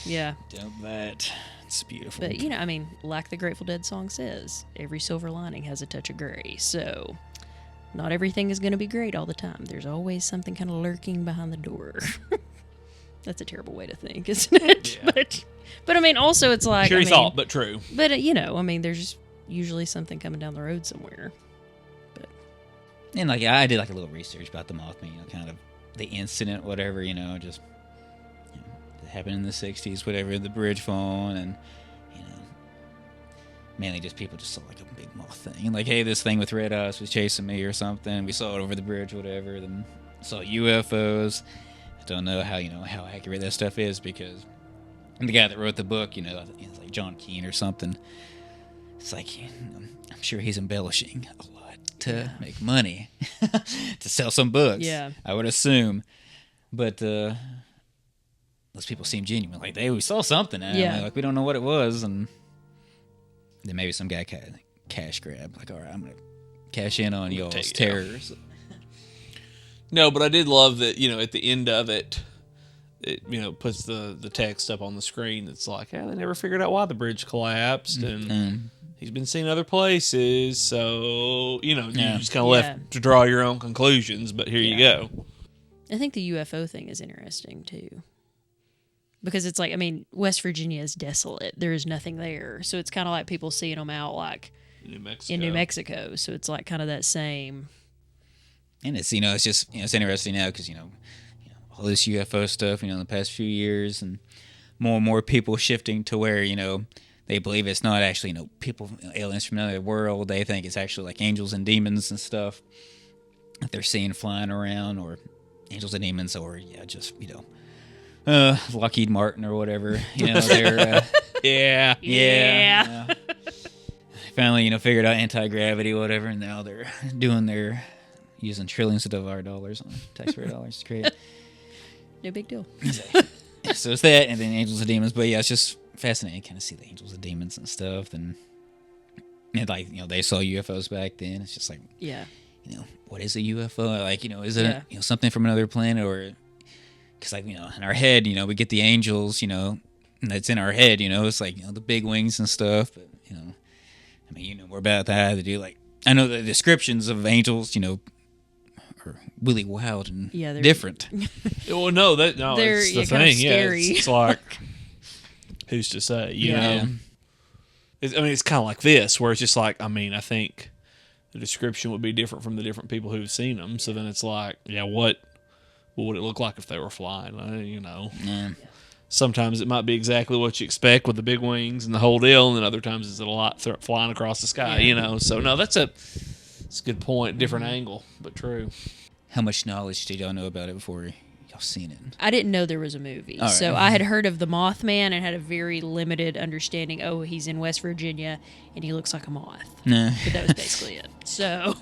Don't buy it. It's beautiful. But, like the Grateful Dead song says, every silver lining has a touch of gray. So, not everything is going to be great all the time. There's always something kind of lurking behind the door. That's a terrible way to think, isn't it? Yeah. But I mean, also it's like... Sure thought, but true. But, there's usually something coming down the road somewhere. And like I did like a little research about the Mothman, kind of the incident, whatever, just it happened in the '60s, whatever, the bridge falling, and mainly just people just saw like a big moth thing, and like, hey, this thing with red eyes was chasing me or something. We saw it over the bridge, whatever. Then saw UFOs. I don't know how how accurate that stuff is, because the guy that wrote the book, it's like John Keane or something. It's like I'm sure he's embellishing a lot to make money to sell some books. Yeah, I would assume, but those people seem genuine. Like we saw something. Like we don't know what it was, and then maybe some guy cash grab. Like, all right, I'm gonna cash in on y'all's terrors. No, but I did love that. At the end of it, puts the text up on the screen. It's like, they never figured out why the bridge collapsed, and he's been seen other places. So you just kind of left to draw your own conclusions. But here you go. I think the UFO thing is interesting too, because it's like, West Virginia is desolate. There is nothing there, so it's kind of like people seeing them out like in New Mexico. So it's like kind of that same. And it's it's just it's interesting now because all this UFO stuff in the past few years, and more people shifting to where they believe it's not actually people, aliens from another world. They think it's actually like angels and demons and stuff that they're seeing flying around, or angels and demons, or just Lockheed Martin or whatever. They're yeah. Finally figured out anti-gravity or whatever, and now they're using trillions of our dollars on taxpayer dollars. It's great. No big deal. So it's that, and then angels and demons. But it's just fascinating to kind of see the angels and demons and stuff. And they saw UFOs back then. It's just like, what is a UFO? Like, is it something from another planet, or because in our head, we get the angels, and that's in our head, it's like the big wings and stuff. But more about that. They do I know the descriptions of angels, are really wild and different. Well, no, it's the thing. Scary. It's like, who's to say? You know, it's kind of like this, where it's just like, I think the description would be different from the different people who've seen them. So then it's like, what would it look like if they were flying? Sometimes it might be exactly what you expect with the big wings and the whole deal, and then other times it's a lot flying across the sky. So no, that's a good point. Different angle, but true. How much knowledge did y'all know about it before y'all seen it? I didn't know there was a movie. Right. So I had heard of the Mothman and had a very limited understanding. Oh, he's in West Virginia and he looks like a moth. But that was basically it. So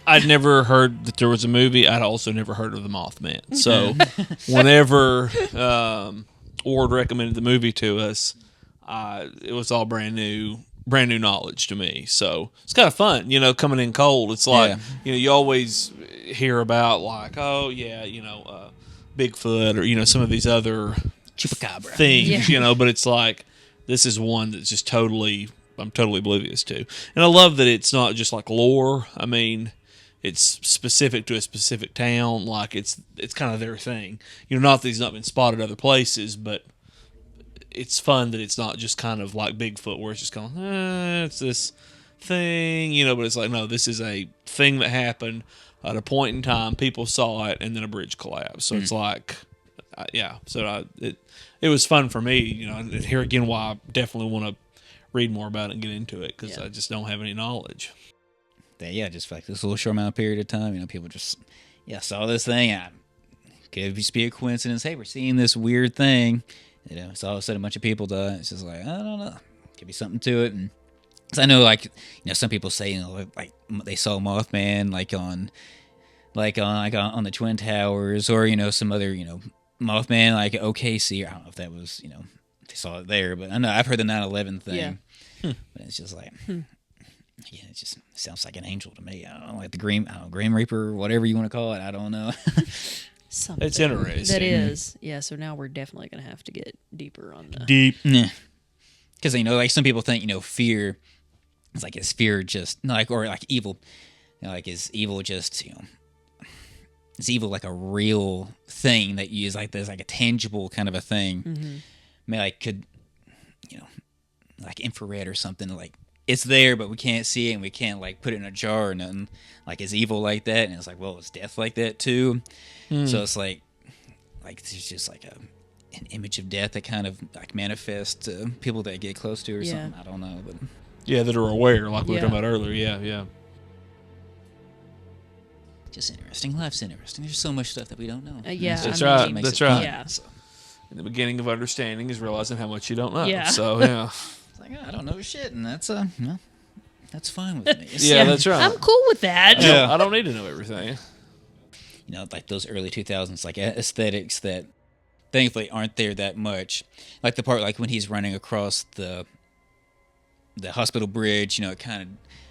I'd never heard that there was a movie. I'd also never heard of the Mothman. So whenever Ord recommended the movie to us, it was all brand new knowledge to me. So it's kind of fun, coming in cold. It's like, you always hear about like, Bigfoot or, some of these other Chupacabra things, but it's like, this is one that's just I'm totally oblivious to. And I love that it's not just like lore. It's specific to a specific town. Like it's kind of their thing. Not that he's not been spotted other places, but it's fun that it's not just kind of like Bigfoot, where it's just going, it's this thing, but it's like, no, this is a thing that happened at a point in time. People saw it, and then a bridge collapsed. So it's like, So it was fun for me, and here again, why I definitely want to read more about it and get into it, because I just don't have any knowledge. Just like this little short amount of period of time, people just saw this thing. Could just be a coincidence. Hey, we're seeing this weird thing. So all of a sudden a bunch of people die. It's just like, I don't know. Could be something to it. And cause I know, some people say, like they saw Mothman, on the Twin Towers, or, some other, Mothman, like OKC. I don't know if that was, they saw it there, but I know I've heard the 9/11 thing. Yeah. But it's just like, it just sounds like an angel to me. I don't know, like the Grim Reaper, or whatever you want to call it. I don't know. Something. It's interesting. That is. Yeah, so now we're definitely going to have to get deeper on the... Deep. Because, like some people think, fear, it's like, is fear just, or like evil, is evil just, is evil like a real thing that you use, like there's like a tangible kind of a thing? Could, like infrared or something, like, it's there, but we can't see it, and we can't like put it in a jar or nothing. Like it's evil like that, and it's like, well, it's death like that too. So it's like there's just like an image of death that kind of like manifests to people that get close to or something. I don't know, but yeah, that are aware, like we were talking about earlier. Yeah. Just interesting. Life's interesting. There's so much stuff that we don't know. That's right. That's right. Yeah. So, in the beginning of understanding is realizing how much you don't know. Yeah. So yeah. It's like, I don't know shit, and that's that's fine with me. Yeah, that's right. I'm cool with that. Yeah. I don't need to know everything. You know, like those early 2000s, like aesthetics that thankfully aren't there that much. Like the part, like when he's running across the hospital bridge, you know, it kind of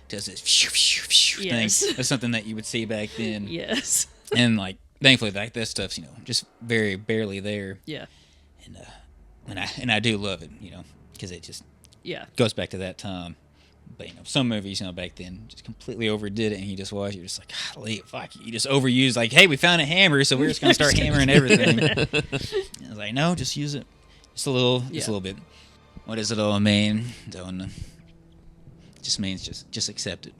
does this thing. That's something that you would see back then. Yes. And like, thankfully, like that stuff's, you know, just very barely there. Yeah. And I do love it, you know, because it just goes back to that time. But, you know, some movies, you know, back then just completely overdid it, and you just watch it, you're just like, golly, fuck, you just overused, like, hey, we found a hammer, so we're just going to start hammering everything. I was like, no, just use it. Just a little bit. What does it all mean? Don't know. It just means just accept it.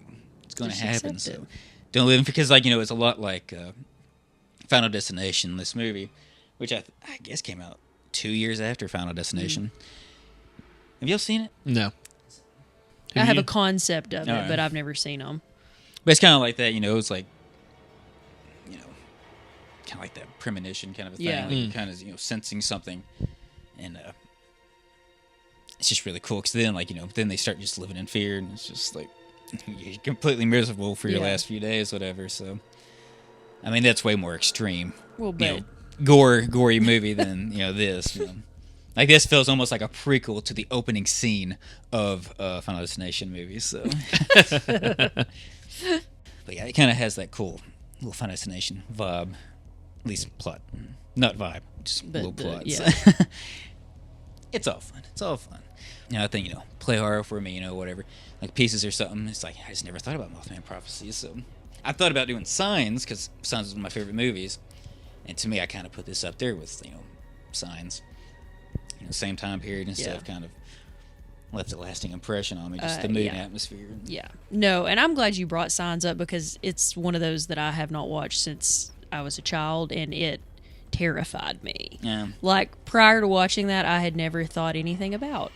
It's going to happen, so don't live, because, like, you know, it's a lot like Final Destination, this movie, which I guess came out 2 years after Final Destination. Have y'all seen it? No. I have a concept of it, but I've never seen them. But it's kind of like that, you know, it's like, you know, kind of like that premonition kind of a thing. Yeah. Like you're kind of, you know, sensing something. And it's just really cool because then, like, you know, then they start just living in fear, and it's just like, you're completely miserable for your last few days, whatever. So, I mean, that's way more extreme. Well, but... You know, gory movie than, you know, this, you know. Like, this feels almost like a prequel to the opening scene of Final Destination movies, so. But yeah, it kind of has that cool little Final Destination vibe. At least plot. Not vibe, just a little plot. Yeah. So. It's all fun. It's all fun. You know, I think, you know, play horror for me, you know, whatever. Like Pieces or something. It's like, I just never thought about Mothman Prophecies, so. I thought about doing Signs, because Signs is one of my favorite movies. And to me, I kind of put this up there with, you know, Signs. You know, same time period and stuff, kind of left a lasting impression on me, just the mood and atmosphere. Yeah. No, and I'm glad you brought Signs up, because it's one of those that I have not watched since I was a child, and it terrified me. Yeah. Like, prior to watching that, I had never thought anything about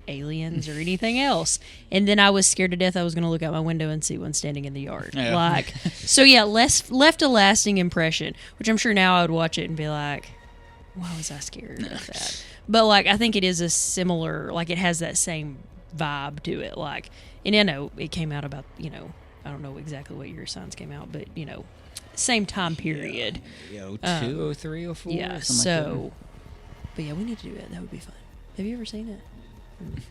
aliens or anything else. And then I was scared to death I was going to look out my window and see one standing in the yard. Yeah. Like, so yeah, left a lasting impression, which I'm sure now I would watch it and be like, why was I scared of that? But, like, I think it is a similar, like, it has that same vibe to it. Like, and I know it came out about, you know, I don't know exactly what year Signs came out, but, you know, same time period. Yeah, 02, 03, 04. Yeah, so, like, but yeah, we need to do it. That would be fun. Have you ever seen it?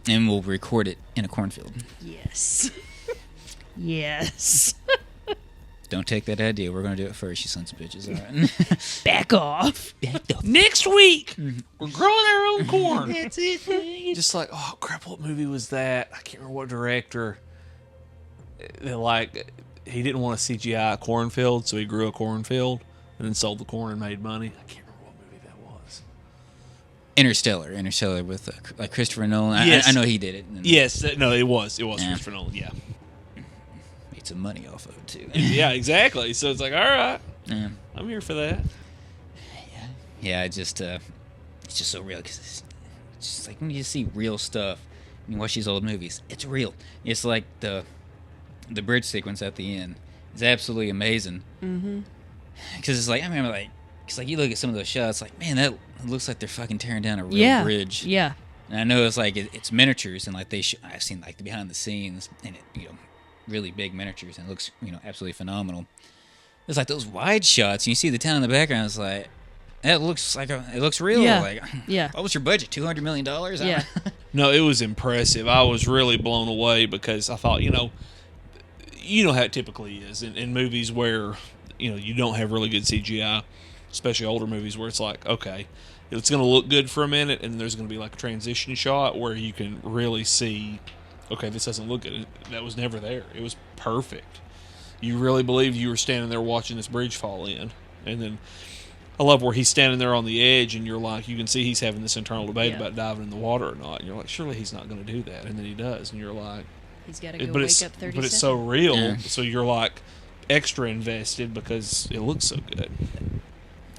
And we'll record it in a cornfield. Yes. Yes. Don't take that idea. We're going to do it first, you sons of bitches. All right. Back off. Next week, we're growing our own corn. That's it. Just like, oh crap, what movie was that? I can't remember what director. Like, he didn't want to CGI a cornfield, so he grew a cornfield and then sold the corn and made money. I can't remember what movie that was. Interstellar with like Christopher Nolan. Yes. I know he did it. Yes, no, it was Christopher Nolan. Yeah, made some money off of it too. Yeah, exactly. So it's like, all right, I'm here for that. Yeah. It's just so real, because it's just like when you see real stuff and you watch these old movies, it's real. It's like the bridge sequence at the end is absolutely amazing. Because it's like, I remember, like, because like you look at some of those shots, like, man, that looks like they're fucking tearing down a real bridge. Yeah. And I know it's like it's miniatures, and like I've seen like the behind the scenes, and it, you know, really big miniatures, and it looks, you know, absolutely phenomenal. It's like those wide shots, and you see the town in the background. It's like, that looks like it looks real. Yeah. Like, yeah. What was your budget? $200 million? Yeah. No, it was impressive. I was really blown away, because I thought, you know how it typically is in movies where, you know, you don't have really good CGI, especially older movies, where it's like, okay, it's going to look good for a minute, and there's going to be like a transition shot where you can really see, okay, this doesn't look good. That was never there. It was perfect. You really believed you were standing there watching this bridge fall in. And then I love where he's standing there on the edge, and you're like, you can see he's having this internal debate about diving in the water or not. And you're like, surely he's not going to do that. And then he does. And you're like, He's got to go but wake it's up 37. but it's so real, Yeah. so you're like extra invested because it looks so good.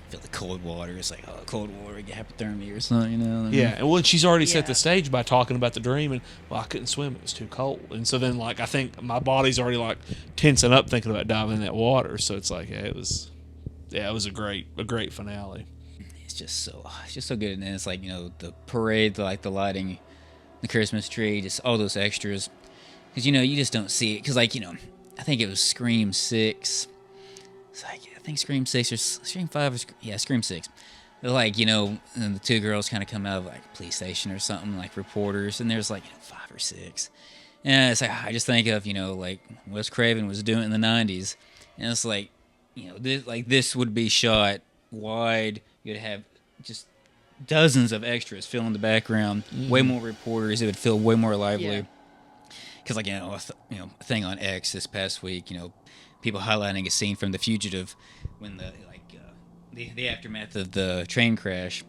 Feel the cold water. It's like, oh, cold water, hypothermia or something, you know? Yeah, and well, she's already set Yeah. the stage by talking about the dream, and well, I couldn't swim; it was too cold. And so then, like, I think my body's already like tensing up thinking about diving in that water. So it's like, it was a great finale. It's just so good. And then it's like, you know, the parade, like the lighting, the Christmas tree, just all those extras. Because, you know, you just don't see it. Because, like, you know, I think it was Scream 6. It's like, I think Scream 6 or Scream 5 or Scream 6. They're like, you know, and the two girls kind of come out of like a police station or something, like reporters, and there's like, you know, 5 or 6. And it's like, I just think of, you know, like Wes Craven was doing in the 90s. And it's like, you know, this would be shot wide. You'd have just dozens of extras filling the background, way more reporters. It would feel way more lively. Because, like, you know, a thing on X this past week, you know, people highlighting a scene from The Fugitive when the aftermath of the train crash,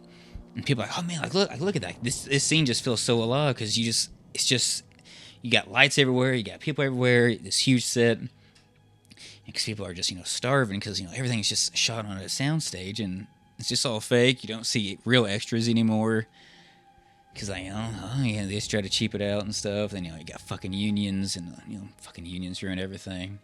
and people are like, oh man, look at that. This scene just feels so alive because you got lights everywhere, you got people everywhere, this huge set, because people are just, you know, starving because, you know, everything's just shot on a soundstage and it's just all fake. You don't see real extras anymore. Because, you know, they just try to cheap it out and stuff. Then, you know, you got fucking unions, and, you know, fucking unions ruin everything.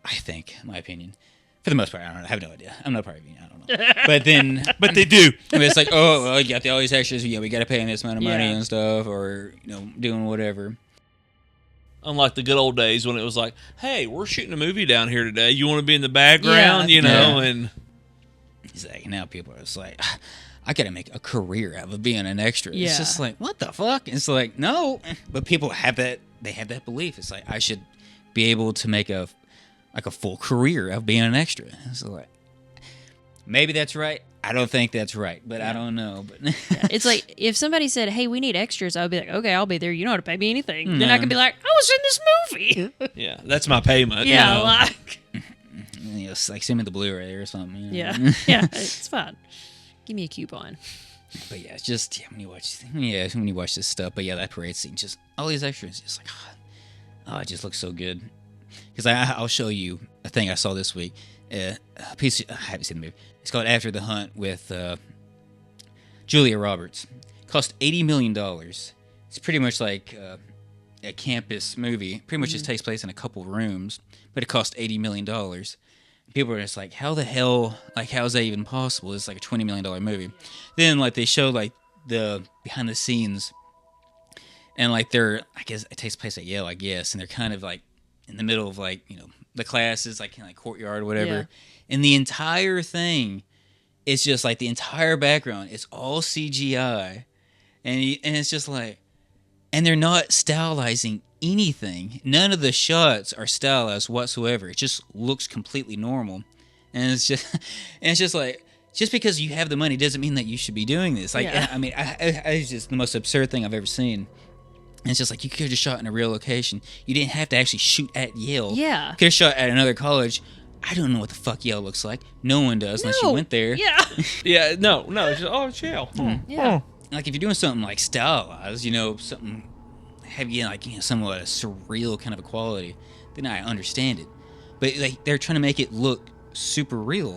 I think, in my opinion. For the most part, I don't know. I have no idea. I'm not part of a union. I don't know. But then... But they do. I mean, it's like, oh, well, you got all these extras. Yeah, we got to pay them this amount of money Yeah. and stuff. Or, you know, doing whatever. Unlike the good old days when it was like, hey, we're shooting a movie down here today. You want to be in the background, Yeah. you know? Yeah. And It's like, now people are just like... I gotta make a career out of being an extra. Yeah. It's just like, what the fuck? It's like, no. But people have that, they have that belief. It's like, I should be able to make a full career of being an extra. So like, maybe that's right. I don't think that's right, but I don't know. But It's like, if somebody said, hey, we need extras, I would be like, okay, I'll be there. You don't have to pay me anything. Then I could be like, I was in this movie. yeah, that's my payment. Yeah, you know? like, you know, it's like send me the Blu-ray or something. You know? yeah, yeah, it's fine. Give me a coupon. But yeah, it's just when you watch this stuff. But yeah, that parade scene, just all these extras, just like, oh, it just looks so good. Because I'll show you a thing I saw this week. A piece I haven't seen the movie. It's called After the Hunt with Julia Roberts. It cost $80 million. It's pretty much like a campus movie. Pretty much just takes place in a couple rooms, but it cost $80 million. People are just like, how the hell, like, how is that even possible? It's like a $20 million movie. Then, like, they show, like, the behind the scenes, and, like, I guess it takes place at Yale, I guess, and they're kind of, like, in the middle of, like, you know, the classes, like, in, like, courtyard or whatever. Yeah. And the entire thing is just, like, the entire background is all CGI. And it's just, like, and they're not stylizing anything. None of the shots are stylized whatsoever. It just looks completely normal. And it's just like, just because you have the money doesn't mean that you should be doing this. Like, Yeah. I mean, it's just the most absurd thing I've ever seen. And it's just like, you could have just shot in a real location. You didn't have to actually shoot at Yale. Yeah. You could have shot at another college. I don't know what the fuck Yale looks like. No one does unless you went there. Yeah. Yeah, no, it's just, it's Yale. Yeah. Like, if you're doing something like stylized, you know, something heavy, like, you know, somewhat a surreal kind of a quality, then I understand it. But like, they're trying to make it look super real.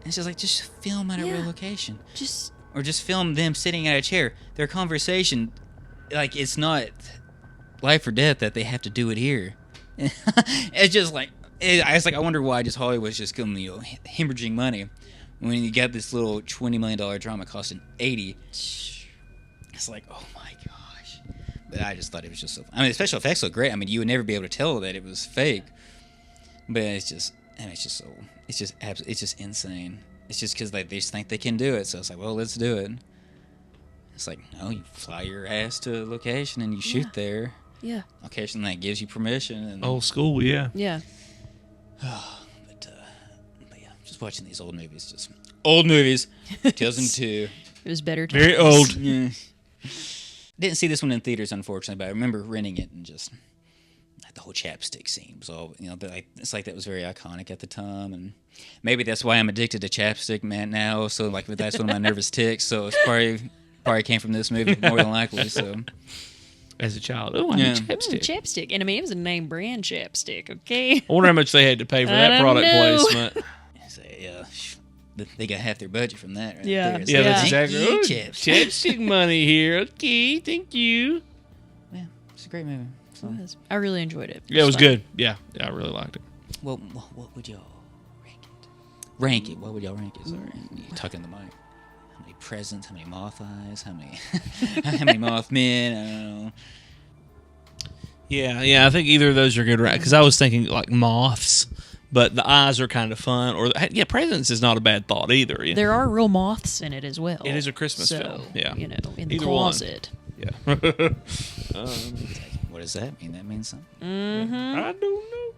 And it's just like, just film at a real location. Or just film them sitting at a chair. Their conversation, like, it's not life or death that they have to do it here. It's just like, I wonder why just Hollywood's just going, you know, hemorrhaging money when you got this little $20 million drama costing $80. It's like, oh my gosh. But I just thought it was just so, I mean, the special effects look great. I mean, you would never be able to tell that it was fake. But it's just insane. It's just because they just think they can do it. So it's like, well, let's do it. It's like, no, you fly your ass to a location and you shoot there. Yeah. Location that gives you permission. And Old school, yeah. Yeah. But yeah, just watching these old movies, 2002. It was better times. Very old. Yeah. Didn't see this one in theaters, unfortunately, but I remember renting it and just the whole chapstick scene was all, you know, it's like that was very iconic at the time, and maybe that's why I'm addicted to chapstick, man, now. So like that's one of my nervous tics. So it's probably came from this movie more than likely. So as a child. Oh, I Yeah. need chapstick. Chapstick. And I mean, it was a name brand chapstick, okay? I wonder how much they had to pay for I that don't product know. placement. So, yeah, they got half their budget from that. Right Yeah. there. Yeah, So, that's thank exactly you, right. Chapstick. Chapstick money here. Okay, thank you. Yeah, it's a great movie. So, I really enjoyed it. Yeah, it was fun. good. Yeah, I really liked it. what would y'all rank it? Rank it. What would y'all rank it? Sorry, you talking to the mic. How many presents? How many moth eyes? How many? How many Mothmen? I don't know. Yeah, I think either of those are good, right? Because I was thinking like moths, but the eyes are kind of fun. Or yeah, presents is not a bad thought either. Yeah. There are real moths in it as well. It is a Christmas so, film. Yeah, you know, in the Either one. closet. Yeah. What does that mean? That means something. I don't know.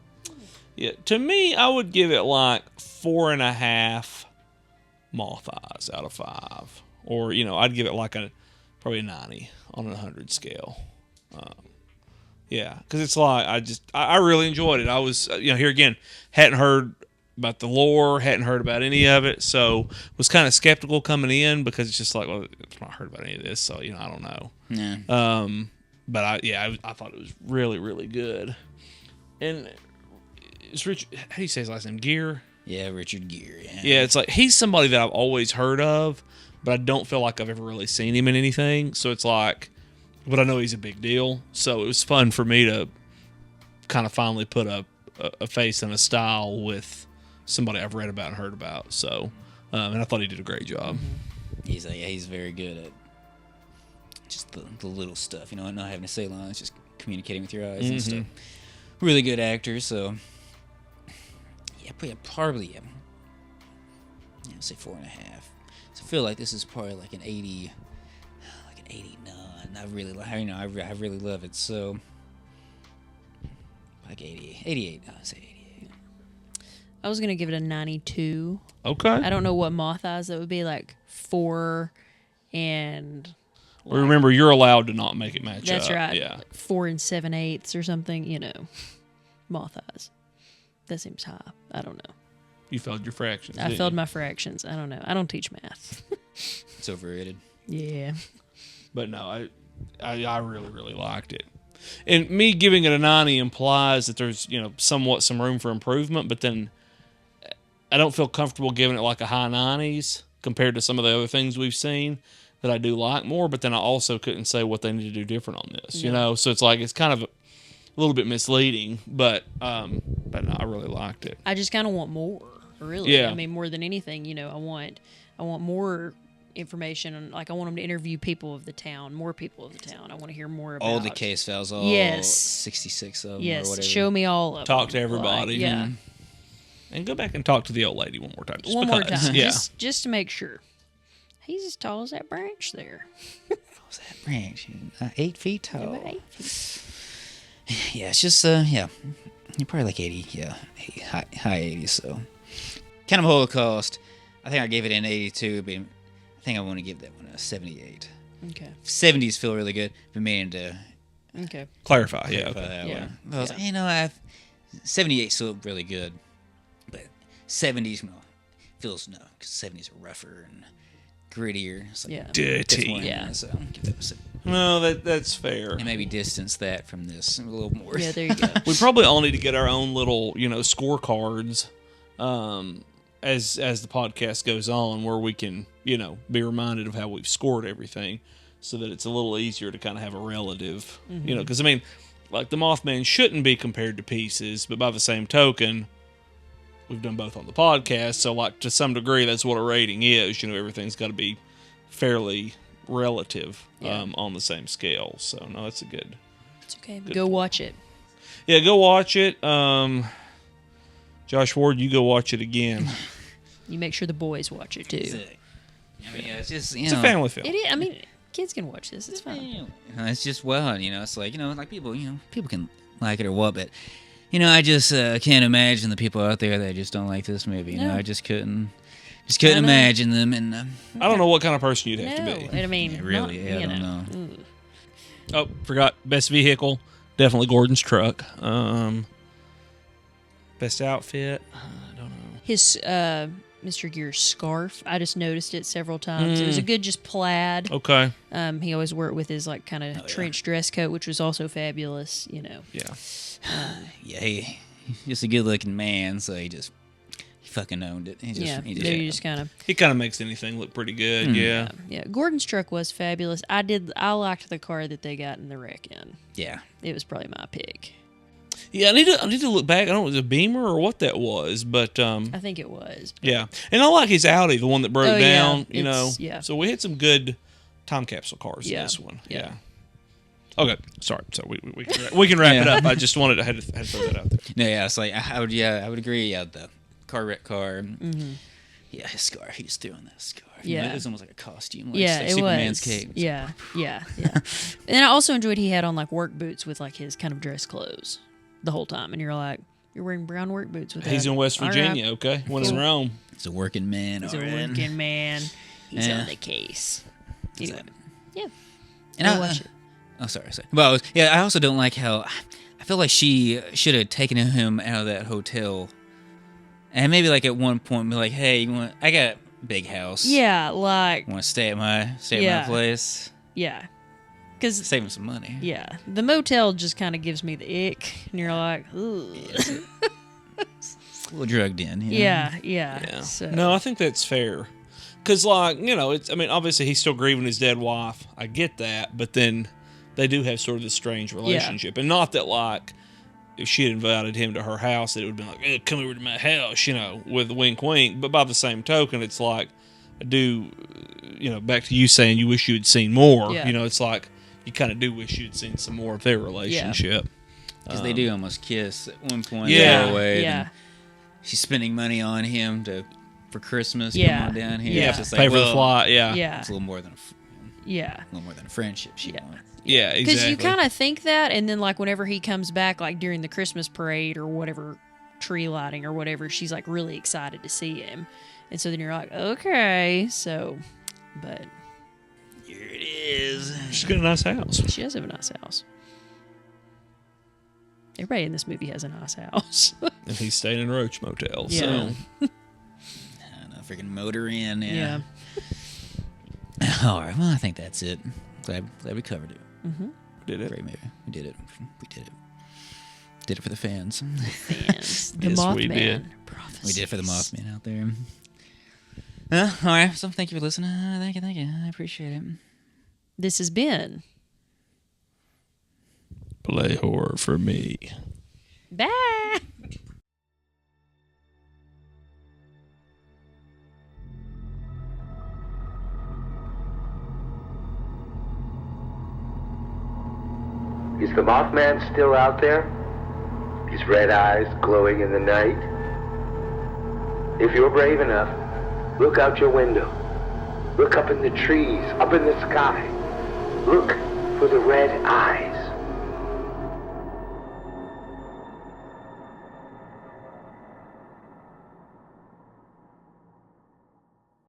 Yeah, to me, I would give it like 4.5 moth eyes out of 5, or I'd give it like probably a 90 on a 100 scale. Yeah, because it's like I really enjoyed it. I was here again, hadn't heard about the lore, hadn't heard about any of it, so was kind of skeptical coming in because it's just like, well, I've not heard about any of this, so I don't know. Yeah. But I thought it was really, really good. And it's Richard. How do you say his last name? Gere. Yeah, Richard Gere. Yeah. Yeah, it's like he's somebody that I've always heard of, but I don't feel like I've ever really seen him in anything. So it's like, but I know he's a big deal. So it was fun for me to kind of finally put a face and a style with somebody I've read about and heard about. So, and I thought he did a great job. He's very good at just the little stuff, not having to say lines, just communicating with your eyes and stuff. Really good actor, so yeah, probably say 4.5. So I feel like this is probably like an 80, like an 89. I really, I really love it. So like 88. I would say 88. I was gonna give it a 92. Okay. I don't know what moth eyes that would be, like 4 and. Well, remember, you're allowed to not make it match That's up. right. Yeah. Like 4 7/8 or something. Moth eyes. That seems high. I don't know. You failed your fractions. I failed my fractions. I don't know. I don't teach math. It's overrated. Yeah. But no, I really, really liked it. And me giving it a 90 implies that there's, somewhat some room for improvement, but then I don't feel comfortable giving it like a high 90s compared to some of the other things we've seen that I do like more, but then I also couldn't say what they need to do different on this, So it's like, it's kind of a little bit misleading, but no, I really liked it. I just kind of want more, really. Yeah. I mean, more than anything, I want more information. Like, I want them to interview people of the town, more people of the town. I want to hear more about All the case files, all Yes. 66 of them or Yes, whatever. show me all of Talk them. to everybody. Like, yeah. And go back and talk to the old lady one more time. Just One because. more time. Yeah. Just to make sure. He's as tall as that branch there. What's that branch? 8 feet tall. About 8 feet. Yeah, it's just you're probably like 80. Yeah, high 80s. So, kind of Holocaust. I think I gave it an 82, but I think I want to give that one a 78. Okay. 70s feel really good. Been meaning to Okay. Clarify. Yeah. Okay. that Yeah. one. I was like, 78 still really good, but 70s feels because 70s are rougher and grittier. It's like, Yeah. that's Dirty. one, Yeah. So give that a 70. No, that's fair. And maybe distance that from this a little more. Yeah, there you go. We probably all need to get our own little, scorecards as the podcast goes on, where we can, be reminded of how we've scored everything, so that it's a little easier to kind of have a relative, because I mean, like the Mothman shouldn't be compared to Pieces, but by the same token, we've done both on the podcast, so like to some degree, that's what a rating is. Everything's got to be fairly relative on the same scale. So no, that's a good. It's okay. Go watch it. Yeah, go watch it. Josh Ward, you go watch it again. You make sure the boys watch it too. I mean, it's just It's a family film. It is. I mean, kids can watch this. It's fine. It's just it's like like people can like it or what, but I just can't imagine the people out there that just don't like this movie. No. I just couldn't imagine them, and I don't know what kind of person you'd have to No, be. I mean, really, not, I you don't know. Ooh. Oh, forgot best vehicle. Definitely Gordon's truck. Best outfit. I don't know. His Mr. Gere's scarf. I just noticed it several times. It was a good just plaid. Okay. He always wore it with his like kind of trench dress coat, which was also fabulous. You know. Yeah. Yeah, he's just a good-looking man, so he fucking owned it. He just kind of. He kind of makes anything look pretty good. Yeah. Yeah. Gordon's truck was fabulous. I liked the car that they got in the wreck in. Yeah. It was probably my pick. Yeah, I need to look back. I don't know if it was a Beamer or what that was, but I think it was. Yeah, and I like his Audi, the one that broke down. Yeah, you know, yeah. So we had some good time capsule cars in this one. Yeah. Okay, sorry. So we can wrap it up. I just wanted to had to throw that out there. No, yeah, it's like I would agree. Yeah, the car wreck car. Mm-hmm. Yeah, his scar. He's throwing that scar. Yeah, it was almost like a costume. Like, yeah, like it Superman's was. cape. Yeah. And I also enjoyed he had on like work boots with like his kind of dress clothes the whole time, and you're like, you're wearing brown work boots with that. He's in West Virginia, okay? When in Rome. He's a working man. He's a working man. He's on the case. Anyway. Yeah. And I watch it. Oh, sorry. Well, I also don't like how I feel like she should have taken him out of that hotel, and maybe like at one point be like, "Hey, I got a big house. Yeah, like want to stay at my place? Yeah." Because saving some money. Yeah, the motel just kind of gives me the ick, and you're like, ooh. A little drugged in. Yeah. So. No, I think that's fair. Because, like, you know, obviously he's still grieving his dead wife. I get that, but then they do have sort of this strange relationship, and not that like if she had invited him to her house, that it would have been like, hey, come over to my house, you know, with wink, wink. But by the same token, it's like I do, you know, back to you saying you wish you had seen more. Yeah. You know, it's like. You kind of do wish you'd seen some more of their relationship. Because they do almost kiss at one point. Yeah. Yeah. She's spending money on him for Christmas. Yeah. Come on down here. Yeah. It's just Pay for the flight. Yeah. It's a little more than a friendship she wants. Yeah, exactly. Because you kind of think that, and then like whenever he comes back, like during the Christmas parade or whatever, tree lighting or whatever, she's like really excited to see him. And so then you're like, okay, so, but... Here it is. She's got a nice house. She does have a nice house. Everybody in this movie has a nice house. And he's staying in a Roach Motel. Yeah. So. I don't know, freaking motor in. Yeah. All right. Well, I think that's it. Glad we covered it. Mm-hmm. Did it? Great movie. We did it. Did it for the fans. The Yes, Mothman we did. Prophecies. We did it for the Mothman out there. All right. So thank you for listening. Thank you. I appreciate it. This has been Play horror for me. Bye. Is the Mothman still out there? His red eyes glowing in the night? If you're brave enough, look out your window. Look up in the trees, up in the sky. Look for the red eyes.